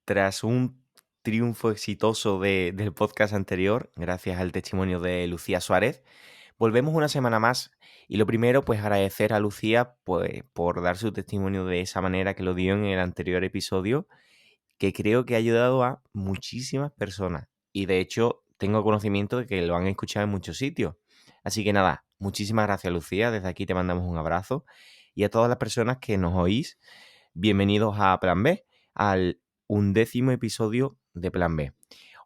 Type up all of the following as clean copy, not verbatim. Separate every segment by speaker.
Speaker 1: Tras un triunfo exitoso del podcast anterior, gracias al testimonio de Lucía Suárez, volvemos una semana más. Y lo primero, pues agradecer a Lucía pues, por dar su testimonio de esa manera que lo dio en el anterior episodio, que creo que ha ayudado a muchísimas personas. Y de hecho, tengo conocimiento de que lo han escuchado en muchos sitios. Así que nada, muchísimas gracias, Lucía. Desde aquí te mandamos un abrazo. Y a todas las personas que nos oís, bienvenidos a Plan B, al 11º episodio de Plan B.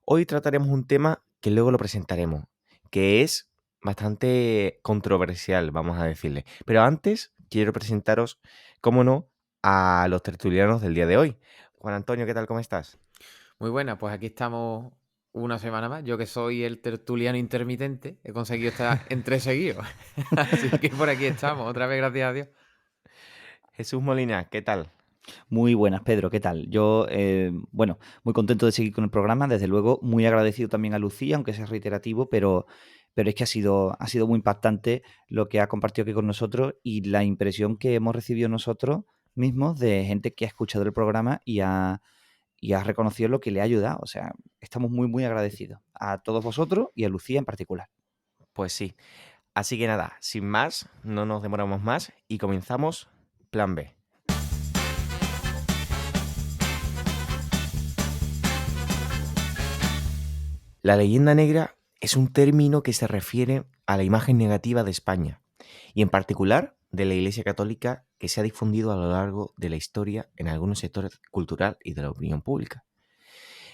Speaker 1: Hoy trataremos un tema que luego lo presentaremos, que es bastante controversial, vamos a decirle. Pero antes quiero presentaros, cómo no, a los tertulianos del día de hoy. Juan Antonio, ¿qué tal? ¿Cómo estás?
Speaker 2: Muy buena, pues aquí estamos una semana más. Yo que soy el tertuliano intermitente, he conseguido estar en 3 seguidos. Así que por aquí estamos, otra vez gracias a Dios.
Speaker 1: Jesús Molina, ¿qué tal?
Speaker 3: Muy buenas, Pedro, ¿qué tal? Yo, bueno, muy contento de seguir con el programa, desde luego, muy agradecido también a Lucía, aunque sea reiterativo, pero es que ha sido muy impactante lo que ha compartido aquí con nosotros y la impresión que hemos recibido nosotros mismos de gente que ha escuchado el programa y ha reconocido lo que le ha ayudado. O sea, estamos muy, muy agradecidos a todos vosotros y a Lucía en particular.
Speaker 1: Pues sí. Así que nada, sin más, no nos demoramos más y comenzamos Plan B. La leyenda negra es un término que se refiere a la imagen negativa de España y en particular de la Iglesia Católica, que se ha difundido a lo largo de la historia en algunos sectores cultural y de la opinión pública.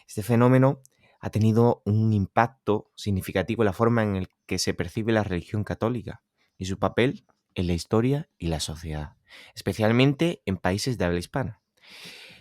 Speaker 1: Este fenómeno ha tenido un impacto significativo en la forma en la que se percibe la religión católica y su papel en la historia y la sociedad, especialmente en países de habla hispana.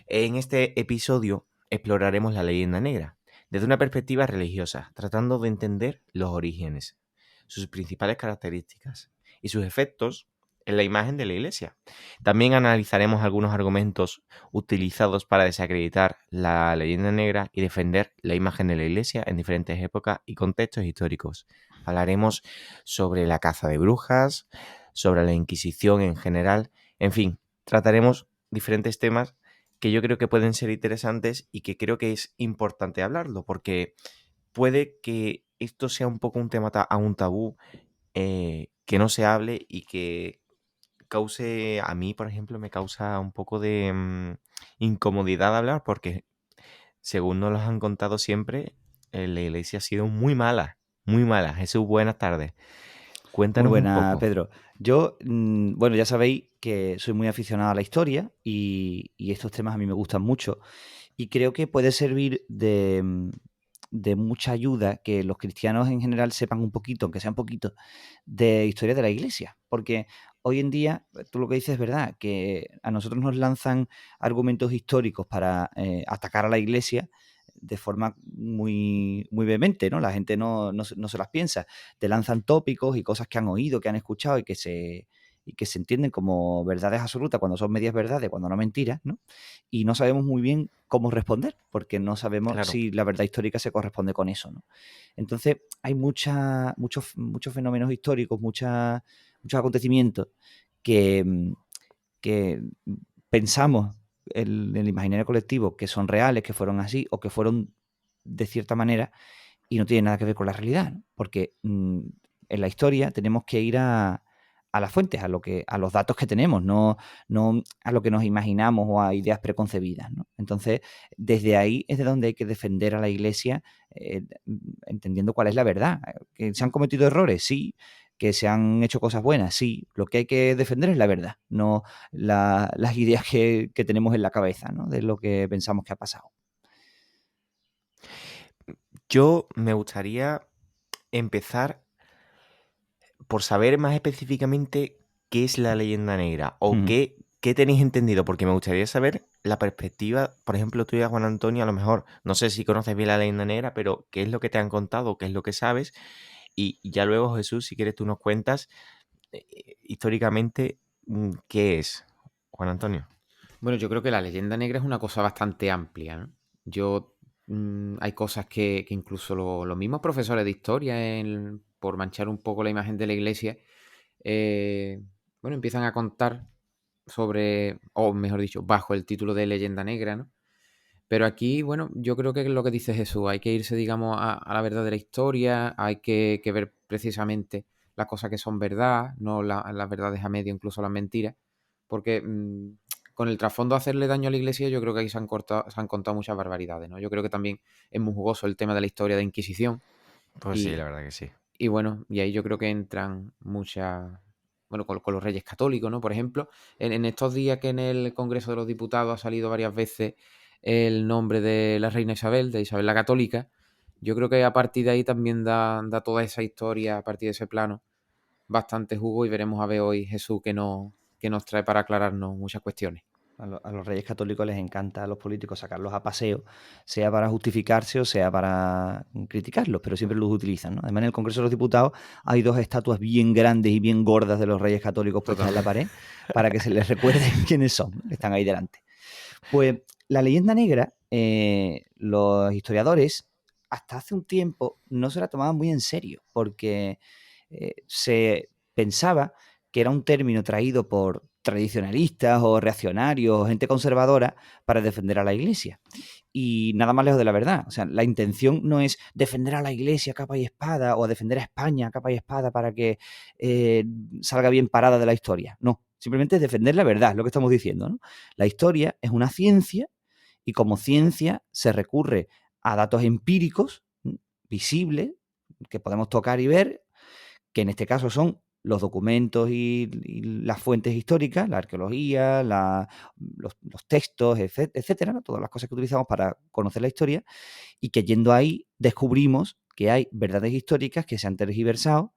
Speaker 1: En este episodio exploraremos la leyenda negra desde una perspectiva religiosa, tratando de entender los orígenes, sus principales características y sus efectos en la imagen de la Iglesia. También analizaremos algunos argumentos utilizados para desacreditar la leyenda negra y defender la imagen de la Iglesia en diferentes épocas y contextos históricos. Hablaremos sobre la caza de brujas, sobre la Inquisición en general, en fin, trataremos diferentes temas que yo creo que pueden ser interesantes y que creo que es importante hablarlo, porque puede que esto sea un poco un tema aún tabú, que no se hable y que cause, a mí, por ejemplo, me causa un poco de incomodidad hablar, porque según nos lo han contado siempre, la iglesia ha sido muy mala, muy mala. Jesús, buenas tardes.
Speaker 3: Muy
Speaker 1: Cuéntanos un
Speaker 3: buena,
Speaker 1: poco.
Speaker 3: Pedro. Yo, bueno, ya sabéis que soy muy aficionado a la historia y estos temas a mí me gustan mucho. Y creo que puede servir de mucha ayuda que los cristianos en general sepan un poquito, aunque sea un poquito, de historia de la Iglesia. Porque hoy en día, tú lo que dices es verdad, que a nosotros nos lanzan argumentos históricos para atacar a la Iglesia de forma muy, muy vehemente, ¿no? La gente no se las piensa. Te lanzan tópicos y cosas que han oído, que han escuchado y que se entienden como verdades absolutas cuando son medias verdades, cuando no mentiras, ¿no? Y no sabemos muy bien cómo responder, porque no sabemos
Speaker 1: Claro.
Speaker 3: si la verdad histórica se corresponde con eso, ¿no? Entonces, hay muchos fenómenos históricos, muchos acontecimientos que, que pensamos en el imaginario colectivo que son reales, que fueron así o que fueron de cierta manera y no tienen nada que ver con la realidad, ¿no? Porque en la historia tenemos que ir a las fuentes, a los datos que tenemos, no a lo que nos imaginamos o a ideas preconcebidas, ¿no? Entonces, desde ahí es de donde hay que defender a la Iglesia, entendiendo cuál es la verdad. ¿Que se han cometido errores? Sí. ¿Que se han hecho cosas buenas? Sí. Lo que hay que defender es la verdad, no las ideas que tenemos en la cabeza, ¿no? De lo que pensamos que ha pasado.
Speaker 1: Yo me gustaría empezar por saber más específicamente qué es la leyenda negra o
Speaker 3: Ujú.
Speaker 1: qué tenéis entendido, porque me gustaría saber la perspectiva, por ejemplo, tuya, Juan Antonio, a lo mejor, no sé si conoces bien la leyenda negra, pero qué es lo que te han contado, qué es lo que sabes, y ya luego, Jesús, si quieres tú nos cuentas históricamente qué es, Juan Antonio.
Speaker 2: Bueno, yo creo que la leyenda negra es una cosa bastante amplia, ¿no? Hay cosas que incluso los mismos profesores de historia, por manchar un poco la imagen de la iglesia, eh, bueno, empiezan a contar sobre, o mejor dicho, bajo el título de leyenda negra, ¿no? Pero aquí, bueno, yo creo que es lo que dice Jesús, hay que irse, digamos, a la verdad de la historia, hay que ver precisamente las cosas que son verdad, no las verdades a medio, incluso las mentiras, porque con el trasfondo de hacerle daño a la Iglesia, yo creo que ahí se han contado muchas barbaridades, ¿no? Yo creo que también es muy jugoso el tema de la historia de Inquisición,
Speaker 1: Pues sí,
Speaker 2: y,
Speaker 1: la verdad que sí.
Speaker 2: y bueno, y ahí yo creo que entran muchas, bueno, con los reyes católicos, ¿no? Por ejemplo, en estos días que en el Congreso de los Diputados ha salido varias veces el nombre de la reina Isabel, de Isabel la Católica, yo creo que a partir de ahí también da toda esa historia, a partir de ese plano, bastante jugo, y veremos a ver hoy Jesús que nos trae para aclararnos muchas cuestiones.
Speaker 3: A los reyes católicos les encanta a los políticos sacarlos a paseo, sea para justificarse o sea para criticarlos, pero siempre los utilizan, ¿no? Además, en el Congreso de los Diputados hay 2 estatuas bien grandes y bien gordas de los reyes católicos puestas en la pared para que se les recuerde quiénes son, ¿no? Que están ahí delante. Pues la leyenda negra, los historiadores hasta hace un tiempo no se la tomaban muy en serio, porque se pensaba que era un término traído por tradicionalistas o reaccionarios o gente conservadora para defender a la Iglesia. Y nada más lejos de la verdad. O sea, la intención no es defender a la Iglesia capa y espada o defender a España capa y espada para que salga bien parada de la historia. No, simplemente es defender la verdad, es lo que estamos diciendo, ¿no? La historia es una ciencia y como ciencia se recurre a datos empíricos visibles que podemos tocar y ver, que en este caso son los documentos y las fuentes históricas, la arqueología, los textos, etcétera, ¿no? Todas las cosas que utilizamos para conocer la historia, y que yendo ahí descubrimos que hay verdades históricas que se han tergiversado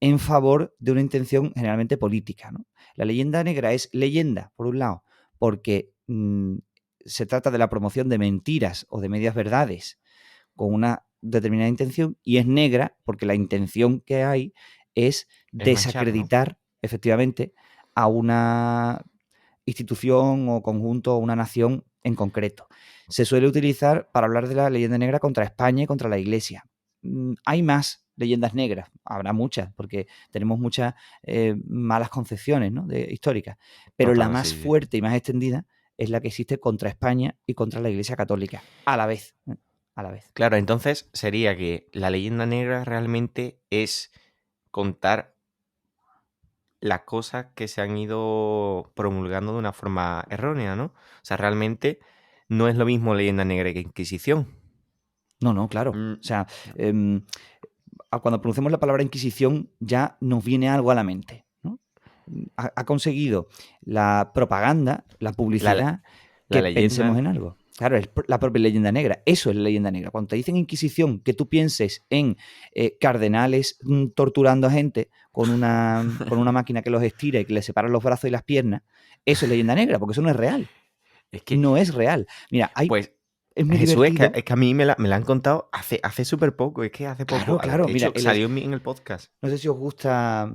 Speaker 3: en favor de una intención generalmente política, ¿no? La leyenda negra es leyenda, por un lado, porque se trata de la promoción de mentiras o de medias verdades con una determinada intención, y es negra porque la intención que hay es desacreditar,
Speaker 1: manchar, ¿no?
Speaker 3: efectivamente, a una institución o conjunto o una nación en concreto. Se suele utilizar para hablar de la leyenda negra contra España y contra la Iglesia. Hay más leyendas negras, habrá muchas, porque tenemos muchas malas concepciones, ¿no? históricas, pero la
Speaker 1: Total,
Speaker 3: más
Speaker 1: sí, sí.
Speaker 3: fuerte y más extendida es la que existe contra España y contra la Iglesia Católica, a la vez. A la vez.
Speaker 1: Claro, entonces sería que la leyenda negra realmente es contar las cosas que se han ido promulgando de una forma errónea, ¿no? O sea, realmente no es lo mismo leyenda negra que Inquisición.
Speaker 3: No, claro.
Speaker 2: Mm,
Speaker 3: O sea, cuando pronunciamos la palabra Inquisición ya nos viene algo a la mente, ¿no? Ha conseguido la propaganda, la publicidad,
Speaker 1: La
Speaker 3: que pensemos
Speaker 1: leyenda,
Speaker 3: en algo. Claro, es la propia leyenda negra. Eso es la leyenda negra. Cuando te dicen Inquisición, que tú pienses en cardenales torturando a gente con una máquina que los estira y que les separa los brazos y las piernas, eso es leyenda negra, porque eso no es real.
Speaker 1: es que,
Speaker 3: No es real. Mira,
Speaker 1: pues,
Speaker 3: es muy
Speaker 1: Jesús,
Speaker 3: divertido.
Speaker 1: es que a mí me la han contado hace súper poco, es que hace poco,
Speaker 3: Claro.
Speaker 1: de
Speaker 3: Mira,
Speaker 1: hecho, salió en el podcast.
Speaker 3: no sé si os gusta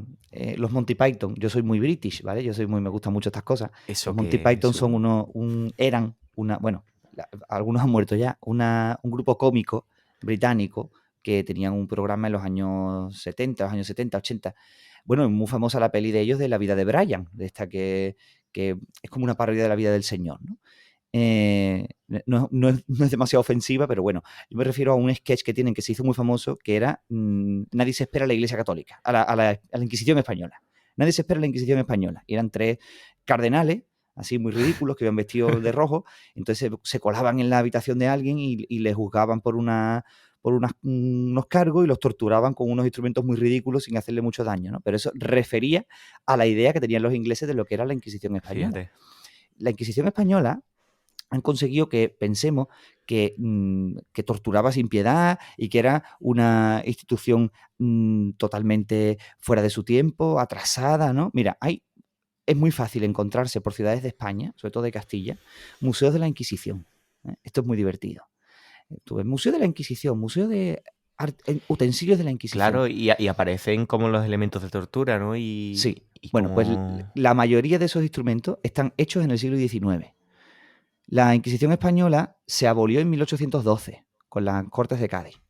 Speaker 3: los Monty Python. Yo soy muy british, ¿vale? Me gustan mucho estas cosas.
Speaker 1: ¿Eso
Speaker 3: Los Monty
Speaker 1: qué es,
Speaker 3: Python
Speaker 1: Jesús?
Speaker 3: bueno, algunos han muerto ya, un grupo cómico británico que tenían un programa en los años 70, 80. Bueno, es muy famosa la peli de ellos de La vida de Brian, de esta que es como una parodia de la vida del señor, ¿no? No es demasiado ofensiva, pero bueno, yo me refiero a un sketch que tienen que se hizo muy famoso, que era nadie se espera a la Iglesia Católica, a la Inquisición Española. Nadie se espera a la Inquisición Española. Y eran 3 cardenales, así muy ridículos, que iban vestidos de rojo, entonces se colaban en la habitación de alguien y les juzgaban por unos cargos y los torturaban con unos instrumentos muy ridículos sin hacerle mucho daño, ¿no? Pero eso refería a la idea que tenían los ingleses de lo que era la Inquisición Española.
Speaker 1: Fíjate.
Speaker 3: La Inquisición Española han conseguido que pensemos que torturaba sin piedad y que era una institución totalmente fuera de su tiempo, atrasada, ¿no? Mira, es muy fácil encontrarse por ciudades de España, sobre todo de Castilla, museos de la Inquisición. Esto es muy divertido. Tú ves Museo de la Inquisición, Museo de Utensilios de la Inquisición.
Speaker 1: Claro, y aparecen como los elementos de tortura, ¿no?
Speaker 3: Sí.
Speaker 1: Y
Speaker 3: Bueno, pues la mayoría de esos instrumentos están hechos en el siglo XIX. La Inquisición española se abolió en 1812 con las Cortes de Cádiz.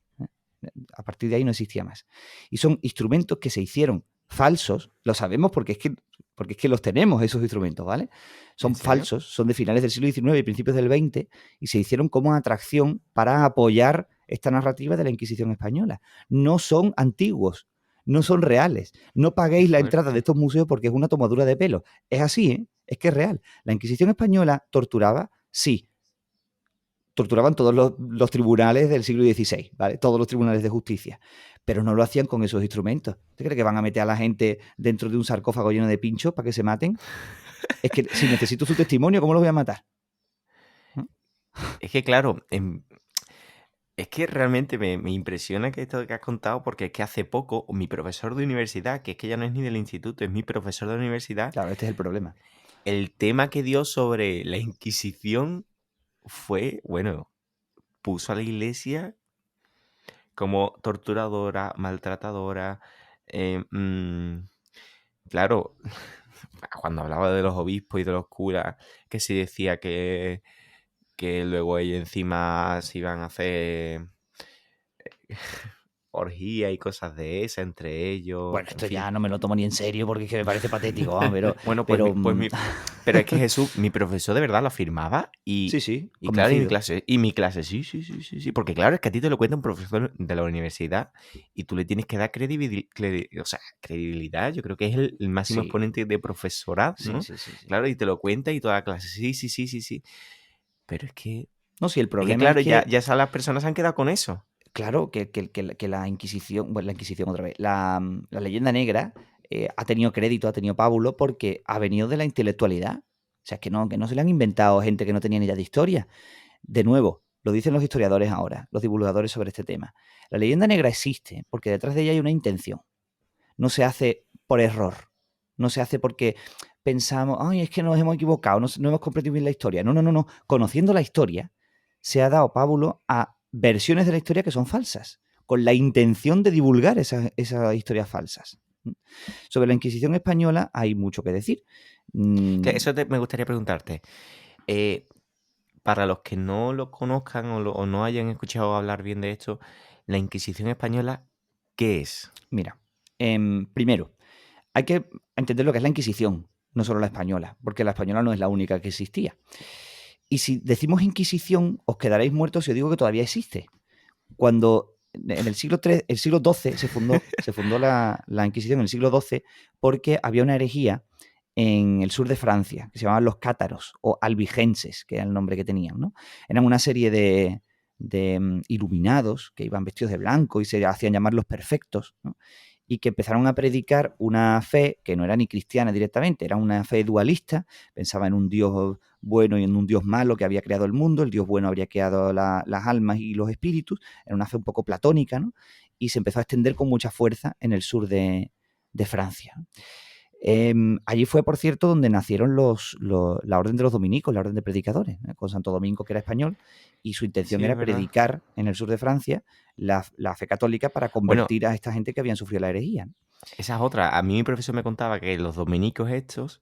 Speaker 3: A partir de ahí no existía más. Y son instrumentos que se hicieron falsos, lo sabemos porque es que porque es que los tenemos esos instrumentos, ¿vale? Son
Speaker 1: ¿En serio?
Speaker 3: falsos, son de finales del siglo XIX y principios del XX y se hicieron como atracción para apoyar esta narrativa de la Inquisición española. No son antiguos, no son reales. No
Speaker 1: Qué
Speaker 3: paguéis la entrada de
Speaker 1: fuerte.
Speaker 3: estos museos porque es una tomadura de pelo. Es así, ¿eh? Es que es real. La Inquisición española torturaba, sí, torturaban todos los tribunales del siglo XVI, ¿vale? Todos los tribunales de justicia, pero no lo hacían con esos instrumentos. ¿Usted cree que van a meter a la gente dentro de un sarcófago lleno de pinchos para que se maten? Es que si necesito su testimonio, ¿cómo lo voy a matar? ¿No?
Speaker 1: Es que claro, es que realmente me impresiona que esto que has contado, porque es que hace poco mi profesor de universidad, que es que ya no es ni del instituto, es mi profesor de universidad,
Speaker 3: Claro, este es el problema.
Speaker 1: el tema que dio sobre la Inquisición fue, bueno, puso a la iglesia como torturadora, maltratadora. eh, mm, claro, cuando hablaba de los obispos y de los curas, que se decía que luego ellos encima se iban a hacer orgías y cosas de esas entre ellos,
Speaker 3: Bueno,
Speaker 1: en
Speaker 3: esto ya
Speaker 1: fin.
Speaker 3: no me lo tomo ni en serio porque es que me parece patético, vamos,
Speaker 1: Bueno,
Speaker 3: pero
Speaker 1: pero es que Jesús, mi profesor de verdad lo afirmaba
Speaker 3: sí, sí,
Speaker 1: y claro,
Speaker 3: convencido.
Speaker 1: y mi clase, sí, sí, sí, sí, sí, porque claro, es que a ti te lo cuenta un profesor de la universidad y tú le tienes que dar o sea, credibilidad, yo creo que es el máximo
Speaker 3: Sí,
Speaker 1: exponente de profesorado,
Speaker 3: sí,
Speaker 1: ¿no?
Speaker 3: sí, sí, sí.
Speaker 1: Claro, y te lo cuenta y toda la clase, sí, sí, sí, sí, sí, pero
Speaker 3: No, sí, el
Speaker 1: es que
Speaker 3: problema es
Speaker 1: claro, ya,
Speaker 3: que,
Speaker 1: ya las personas se han quedado con eso.
Speaker 3: claro, que la Inquisición, bueno, la Inquisición otra vez, la leyenda negra ha tenido crédito, ha tenido pábulo porque ha venido de la intelectualidad. O sea, que no se le han inventado gente que no tenía ni idea de historia. De nuevo, lo dicen los historiadores ahora, los divulgadores sobre este tema. La leyenda negra existe porque detrás de ella hay una intención. No se hace por error. No se hace porque pensamos, ay, es que nos hemos equivocado, no hemos comprendido bien la historia. No, no, no, no. Conociendo la historia, se ha dado pábulo a versiones de la historia que son falsas, con la intención de divulgar esas historias falsas. Sobre la Inquisición española hay mucho que decir.
Speaker 1: Que
Speaker 3: Mm,
Speaker 1: eso me gustaría preguntarte. eh, para los que no lo conozcan o no hayan escuchado hablar bien de esto, la Inquisición española, ¿qué es?
Speaker 3: Mira, primero, hay que entender lo que es la Inquisición, no solo la española, porque la española no es la única que existía. Y si decimos Inquisición, os quedaréis muertos si os digo que todavía existe. Cuando en el siglo XII se fundó la Inquisición en el siglo XII porque había una herejía en el sur de Francia que se llamaban los cátaros o albigenses, que era el nombre que tenían, ¿no? Eran una serie de iluminados que iban vestidos de blanco y se hacían llamar los perfectos, ¿no? Y que empezaron a predicar una fe que no era ni cristiana directamente, era una fe dualista, pensaba en un Dios bueno y en un Dios malo que había creado el mundo, el Dios bueno habría creado las almas y los espíritus, era una fe un poco platónica, ¿no? Y se empezó a extender con mucha fuerza en el sur de Francia. Allí fue, por cierto, donde nacieron la orden de los dominicos, la orden de predicadores, con Santo Domingo, que era español, y su intención
Speaker 1: Sí, es
Speaker 3: era
Speaker 1: verdad.
Speaker 3: predicar en el sur de Francia la fe católica para
Speaker 1: Bueno,
Speaker 3: convertir a esta gente que habían sufrido la herejía, ¿no?
Speaker 1: esa es otra. A mí mi profesor me contaba que los dominicos estos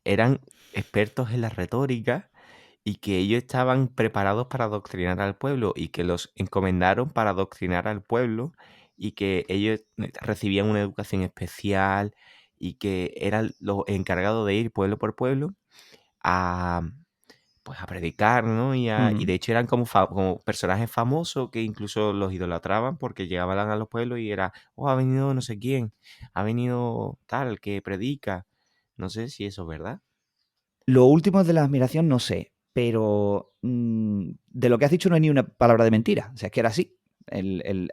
Speaker 1: eran expertos en la retórica y que ellos estaban preparados para adoctrinar al pueblo y que los encomendaron para adoctrinar al pueblo y que ellos recibían una educación especial y que eran los encargados de ir pueblo por pueblo a, pues a predicar, ¿no? Y de
Speaker 3: Mm.
Speaker 1: hecho eran como personajes famosos que incluso los idolatraban porque llegaban a los pueblos y era, oh, ha venido no sé quién, ha venido tal que predica. No sé si eso es verdad.
Speaker 3: Lo último de la admiración no sé, pero de lo que has dicho no hay ni una palabra de mentira. O sea, es que era así.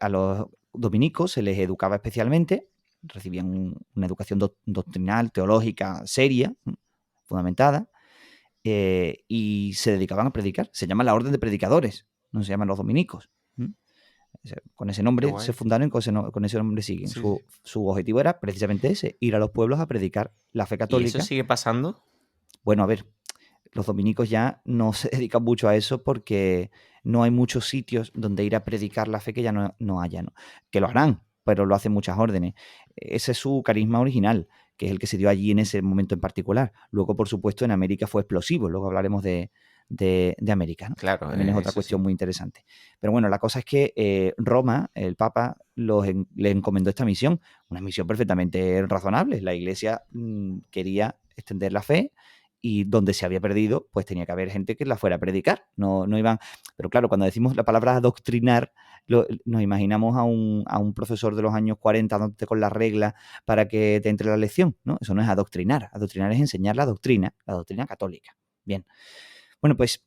Speaker 3: A los dominicos se les educaba especialmente, recibían una educación doctrinal, teológica, seria, fundamentada, y se dedicaban a predicar. Se llama la Orden de Predicadores, no se llaman los dominicos. O sea, con ese
Speaker 1: Qué
Speaker 3: nombre se
Speaker 1: guay.
Speaker 3: fundaron y con ese nombre siguen.
Speaker 1: Sí, sí.
Speaker 3: Su objetivo era precisamente ese, ir a los pueblos a predicar la fe
Speaker 1: ¿Y eso
Speaker 3: católica.
Speaker 1: sigue pasando?
Speaker 3: Bueno, a ver, los dominicos ya no se dedican mucho a eso porque no hay muchos sitios donde ir a predicar la fe que ya no haya, ¿no? Que lo harán, pero lo hacen muchas órdenes. Ese es su carisma original, que es el que se dio allí en ese momento en particular. Luego, por supuesto, en América fue explosivo, luego hablaremos de de América, ¿no?
Speaker 1: Claro,
Speaker 3: También es otra
Speaker 1: eso
Speaker 3: cuestión
Speaker 1: sí.
Speaker 3: muy interesante. Pero bueno, la cosa es que Roma, el Papa, le encomendó esta misión, una misión perfectamente razonable. La Iglesia quería extender la fe y donde se había perdido, pues tenía que haber gente que la fuera a predicar. No iban. Pero claro, cuando decimos la palabra adoctrinar, nos imaginamos a un profesor de los años 40 dándote con la regla para que te entre la lección, ¿no? Eso no es adoctrinar. Adoctrinar es enseñar la doctrina católica. Bien. Bueno, pues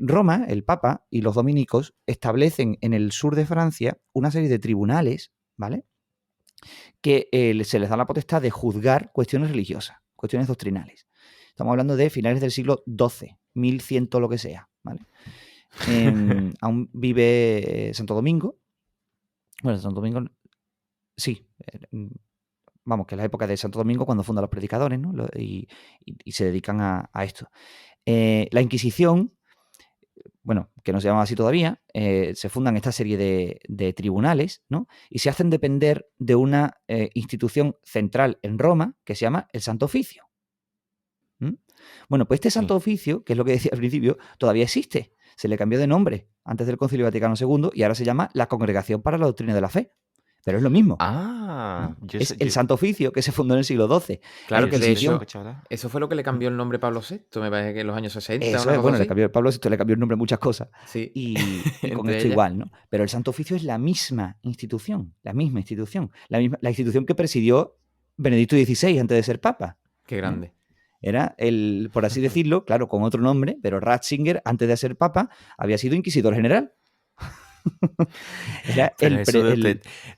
Speaker 3: Roma, el Papa y los dominicos establecen en el sur de Francia una serie de tribunales, ¿vale? Que se les da la potestad de juzgar cuestiones religiosas, cuestiones doctrinales. Estamos hablando de finales del siglo XII, 1100 lo que sea, ¿vale? Aún vive Santo Domingo. Bueno, Santo Domingo, sí. Vamos, que es la época de Santo Domingo cuando fundan los predicadores, ¿no? Y se dedican a esto. La Inquisición, bueno, que no se llama así todavía, se fundan esta serie de tribunales, ¿no? Y se hacen depender de una institución central en Roma que se llama el Santo Oficio. Bueno, pues este Santo Oficio, que es lo que decía al principio, todavía existe. Se le cambió de nombre antes del Concilio Vaticano II y ahora se llama la Congregación para la Doctrina de la Fe. Pero es lo mismo. Es el Santo Oficio que se fundó en el siglo XII.
Speaker 2: Claro
Speaker 3: La
Speaker 2: que de
Speaker 3: Inquisición.
Speaker 2: hecho, eso fue lo que le cambió el nombre a Pablo VI, me parece que en los años 60,
Speaker 3: Eso
Speaker 2: una
Speaker 3: es,
Speaker 2: cosa
Speaker 3: bueno,
Speaker 2: así.
Speaker 3: Pablo VI le cambió el nombre a muchas cosas.
Speaker 2: Sí,
Speaker 3: Y con
Speaker 2: entre
Speaker 3: esto
Speaker 2: ellas.
Speaker 3: igual, ¿no? Pero el Santo Oficio es la misma institución, la institución que presidió Benedicto XVI antes de ser Papa.
Speaker 2: Qué grande.
Speaker 3: Era por así decirlo, claro, con otro nombre, pero Ratzinger, antes de ser Papa, había sido inquisidor general. Era
Speaker 1: Pero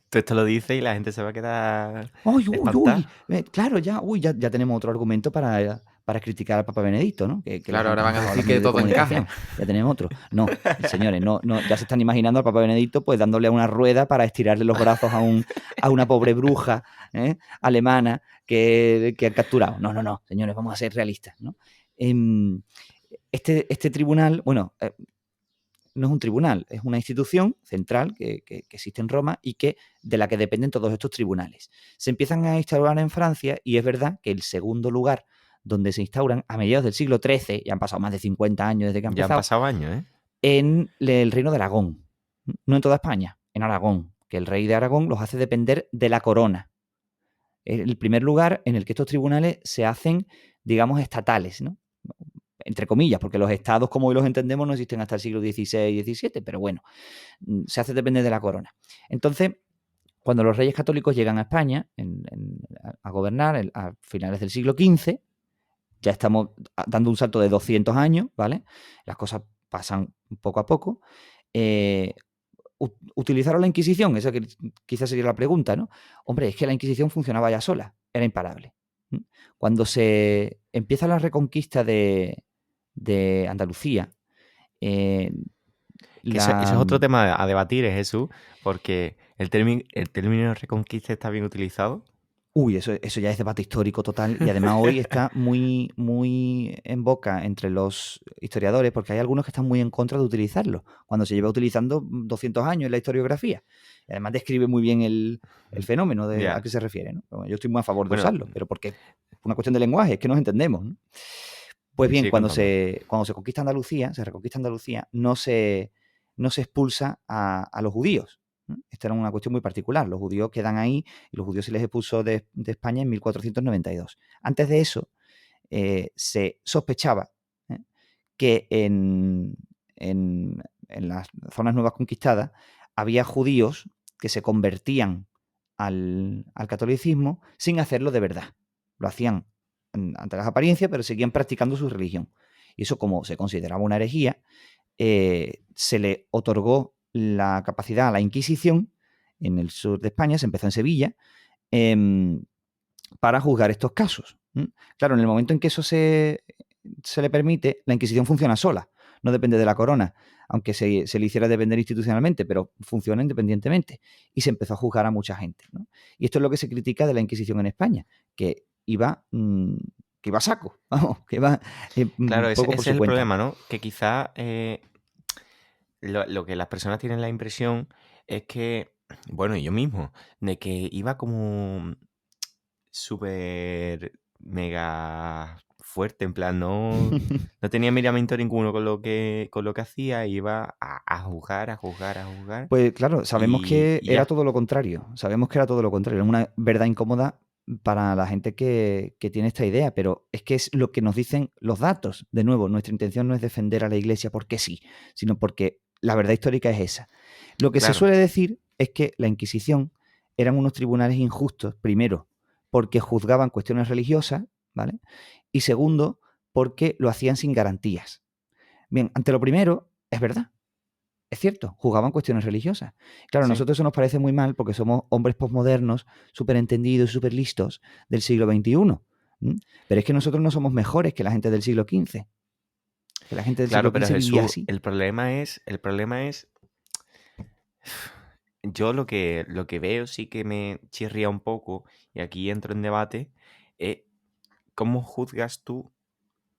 Speaker 1: tú esto lo dices y la gente se va a quedar espantada.
Speaker 3: Claro, ya tenemos otro argumento para claro, al Papa Benedicto, ¿no? Que
Speaker 2: Claro,
Speaker 3: les
Speaker 2: ahora van a
Speaker 3: encantaba
Speaker 2: decir
Speaker 3: los
Speaker 2: que
Speaker 3: medios de
Speaker 2: todo
Speaker 3: comunicación.
Speaker 2: encaja.
Speaker 3: Ya tenemos otro. No, señores, no, ya se están imaginando al Papa Benedicto pues dándole una rueda para estirarle los brazos a una pobre bruja alemana que han capturado. No, señores, vamos a ser realistas, ¿no? Este tribunal, bueno, no es un tribunal, es una institución central que existe en Roma y de la que dependen todos estos tribunales. Se empiezan a instaurar en Francia y es verdad que el segundo lugar donde se instauran a mediados del siglo XIII, ya han pasado más de 50 años desde que han
Speaker 1: Ya han
Speaker 3: empezado,
Speaker 1: pasado años, ¿eh?
Speaker 3: en el reino de Aragón. No en toda España, en Aragón, que el rey de Aragón los hace depender de la corona. Es el primer lugar en el que estos tribunales se hacen, digamos, estatales, ¿no? Entre comillas, porque los estados como hoy los entendemos no existen hasta el siglo XVI y XVII, pero bueno, se hace depender de la corona. Entonces, cuando los reyes católicos llegan a España a gobernar a finales del siglo XV, ya estamos dando un salto de 200 años, ¿vale? Las cosas pasan poco a poco. ¿Utilizaron la Inquisición? Esa que quizás sería la pregunta, ¿no? Hombre, es que la Inquisición funcionaba ya sola, era imparable. Cuando se empieza la reconquista de Andalucía,
Speaker 1: Ese es otro tema a debatir, Jesús, porque el término reconquista está bien utilizado.
Speaker 3: Uy, eso ya es debate histórico total y además hoy está muy, muy en boca entre los historiadores porque hay algunos que están muy en contra de utilizarlo, cuando se lleva utilizando 200 años en la historiografía. Y además describe muy bien el fenómeno a qué se refiere, ¿no? Yo estoy muy a favor de usarlo, pero porque es una cuestión de lenguaje, es que nos entendemos, ¿no? Pues bien, cuando se conquista Andalucía, se reconquista Andalucía, no se expulsa a los judíos. Esta era una cuestión muy particular. Los judíos quedan ahí y los judíos se les expulsó de España en 1492. Antes de eso, se sospechaba que en las zonas nuevas conquistadas había judíos que se convertían al catolicismo sin hacerlo de verdad. Lo hacían ante las apariencias, pero seguían practicando su religión. Y eso, como se consideraba una herejía, se le otorgó la capacidad a la Inquisición en el sur de España, se empezó en Sevilla, para juzgar estos casos. Claro, en el momento en que eso se le permite, la Inquisición funciona sola, no depende de la corona, aunque se le hiciera depender institucionalmente, pero funciona independientemente. Y se empezó a juzgar a mucha gente, ¿no? Y esto es lo que se critica de la Inquisición en España, que iba a saco, vamos, que iba
Speaker 1: claro,
Speaker 3: poco por
Speaker 1: ese
Speaker 3: su
Speaker 1: es el
Speaker 3: cuenta.
Speaker 1: problema, ¿no? Que quizá lo que las personas tienen la impresión es que, bueno, yo mismo, de que iba como súper mega fuerte, en plan, no tenía miramiento ninguno con lo que hacía, iba a juzgar, a juzgar, a juzgar
Speaker 3: Pues claro, sabemos que
Speaker 1: y
Speaker 3: era
Speaker 1: ya.
Speaker 3: todo lo contrario. Sabemos que era todo lo contrario. Era una verdad incómoda para la gente que tiene esta idea, pero es que es lo que nos dicen los datos. De nuevo, nuestra intención no es defender a la Iglesia porque sí, sino porque la verdad histórica es esa. Lo que se
Speaker 1: Claro,
Speaker 3: suele decir es que la Inquisición eran unos tribunales injustos, primero, porque juzgaban cuestiones religiosas, ¿vale? Y segundo, porque lo hacían sin garantías. Bien, ante lo primero, es verdad. Es cierto, juzgaban cuestiones religiosas. Claro, a
Speaker 1: sí.
Speaker 3: nosotros eso nos parece muy mal porque somos hombres posmodernos, súper entendidos y súper listos del siglo XXI. Pero es que nosotros no somos mejores que la gente del siglo XV. Que la gente del siglo
Speaker 1: Claro, pero
Speaker 3: XV vivía
Speaker 1: Jesús,
Speaker 3: así.
Speaker 1: el problema es, yo lo que veo sí que me chirría un poco, y aquí entro en debate, ¿cómo juzgas tú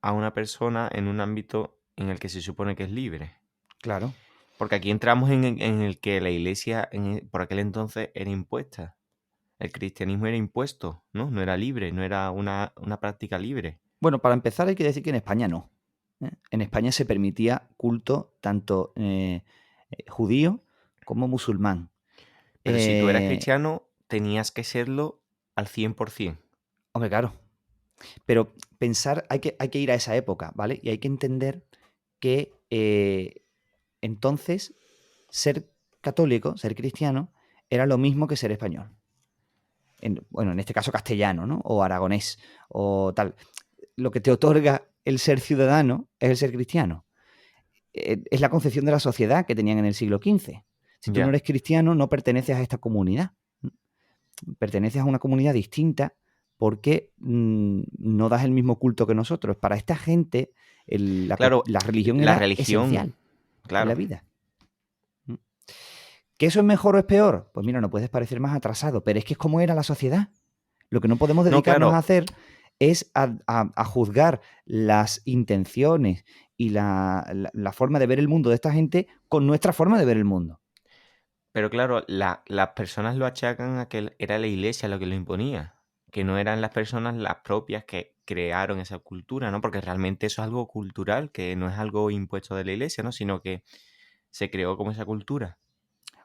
Speaker 1: a una persona en un ámbito en el que se supone que es libre?
Speaker 3: Claro.
Speaker 1: Porque aquí entramos en el que la iglesia por aquel entonces era impuesta. El cristianismo era impuesto, ¿no? No era libre, no era una práctica libre.
Speaker 3: Bueno, para empezar hay que decir que en España no. En España se permitía culto tanto judío como musulmán.
Speaker 1: Pero si tú eras
Speaker 3: Eh,
Speaker 1: cristiano, tenías que serlo al 100%.
Speaker 3: Hombre, claro. Pero pensar, hay que ir a esa época, ¿vale? Y hay que entender que entonces ser católico, ser cristiano, era lo mismo que ser español. Bueno, en este caso castellano, ¿no? O aragonés, o tal. Lo que te otorga el ser ciudadano es el ser cristiano. Es la concepción de la sociedad que tenían en el siglo XV. Si tú no
Speaker 1: Ya.
Speaker 3: eres cristiano, no perteneces a esta comunidad. Perteneces a una comunidad distinta porque no das el mismo culto que nosotros. Para esta gente,
Speaker 1: Claro,
Speaker 3: la religión
Speaker 1: la
Speaker 3: era
Speaker 1: religión,
Speaker 3: esencial en la
Speaker 1: claro.
Speaker 3: vida. ¿Que eso es mejor o es peor? Pues mira, no puedes parecer más atrasado, pero es que es como era la sociedad. Lo que no podemos
Speaker 1: No,
Speaker 3: dedicarnos a
Speaker 1: claro,
Speaker 3: hacer es a juzgar las intenciones y la forma de ver el mundo de esta gente con nuestra forma de ver el mundo.
Speaker 1: pero claro, las personas lo achacan a que era la iglesia lo que lo imponía, que no eran las personas las propias que crearon esa cultura, ¿no? Porque realmente eso es algo cultural, que no es algo impuesto de la iglesia, ¿no? Sino que se creó como esa cultura.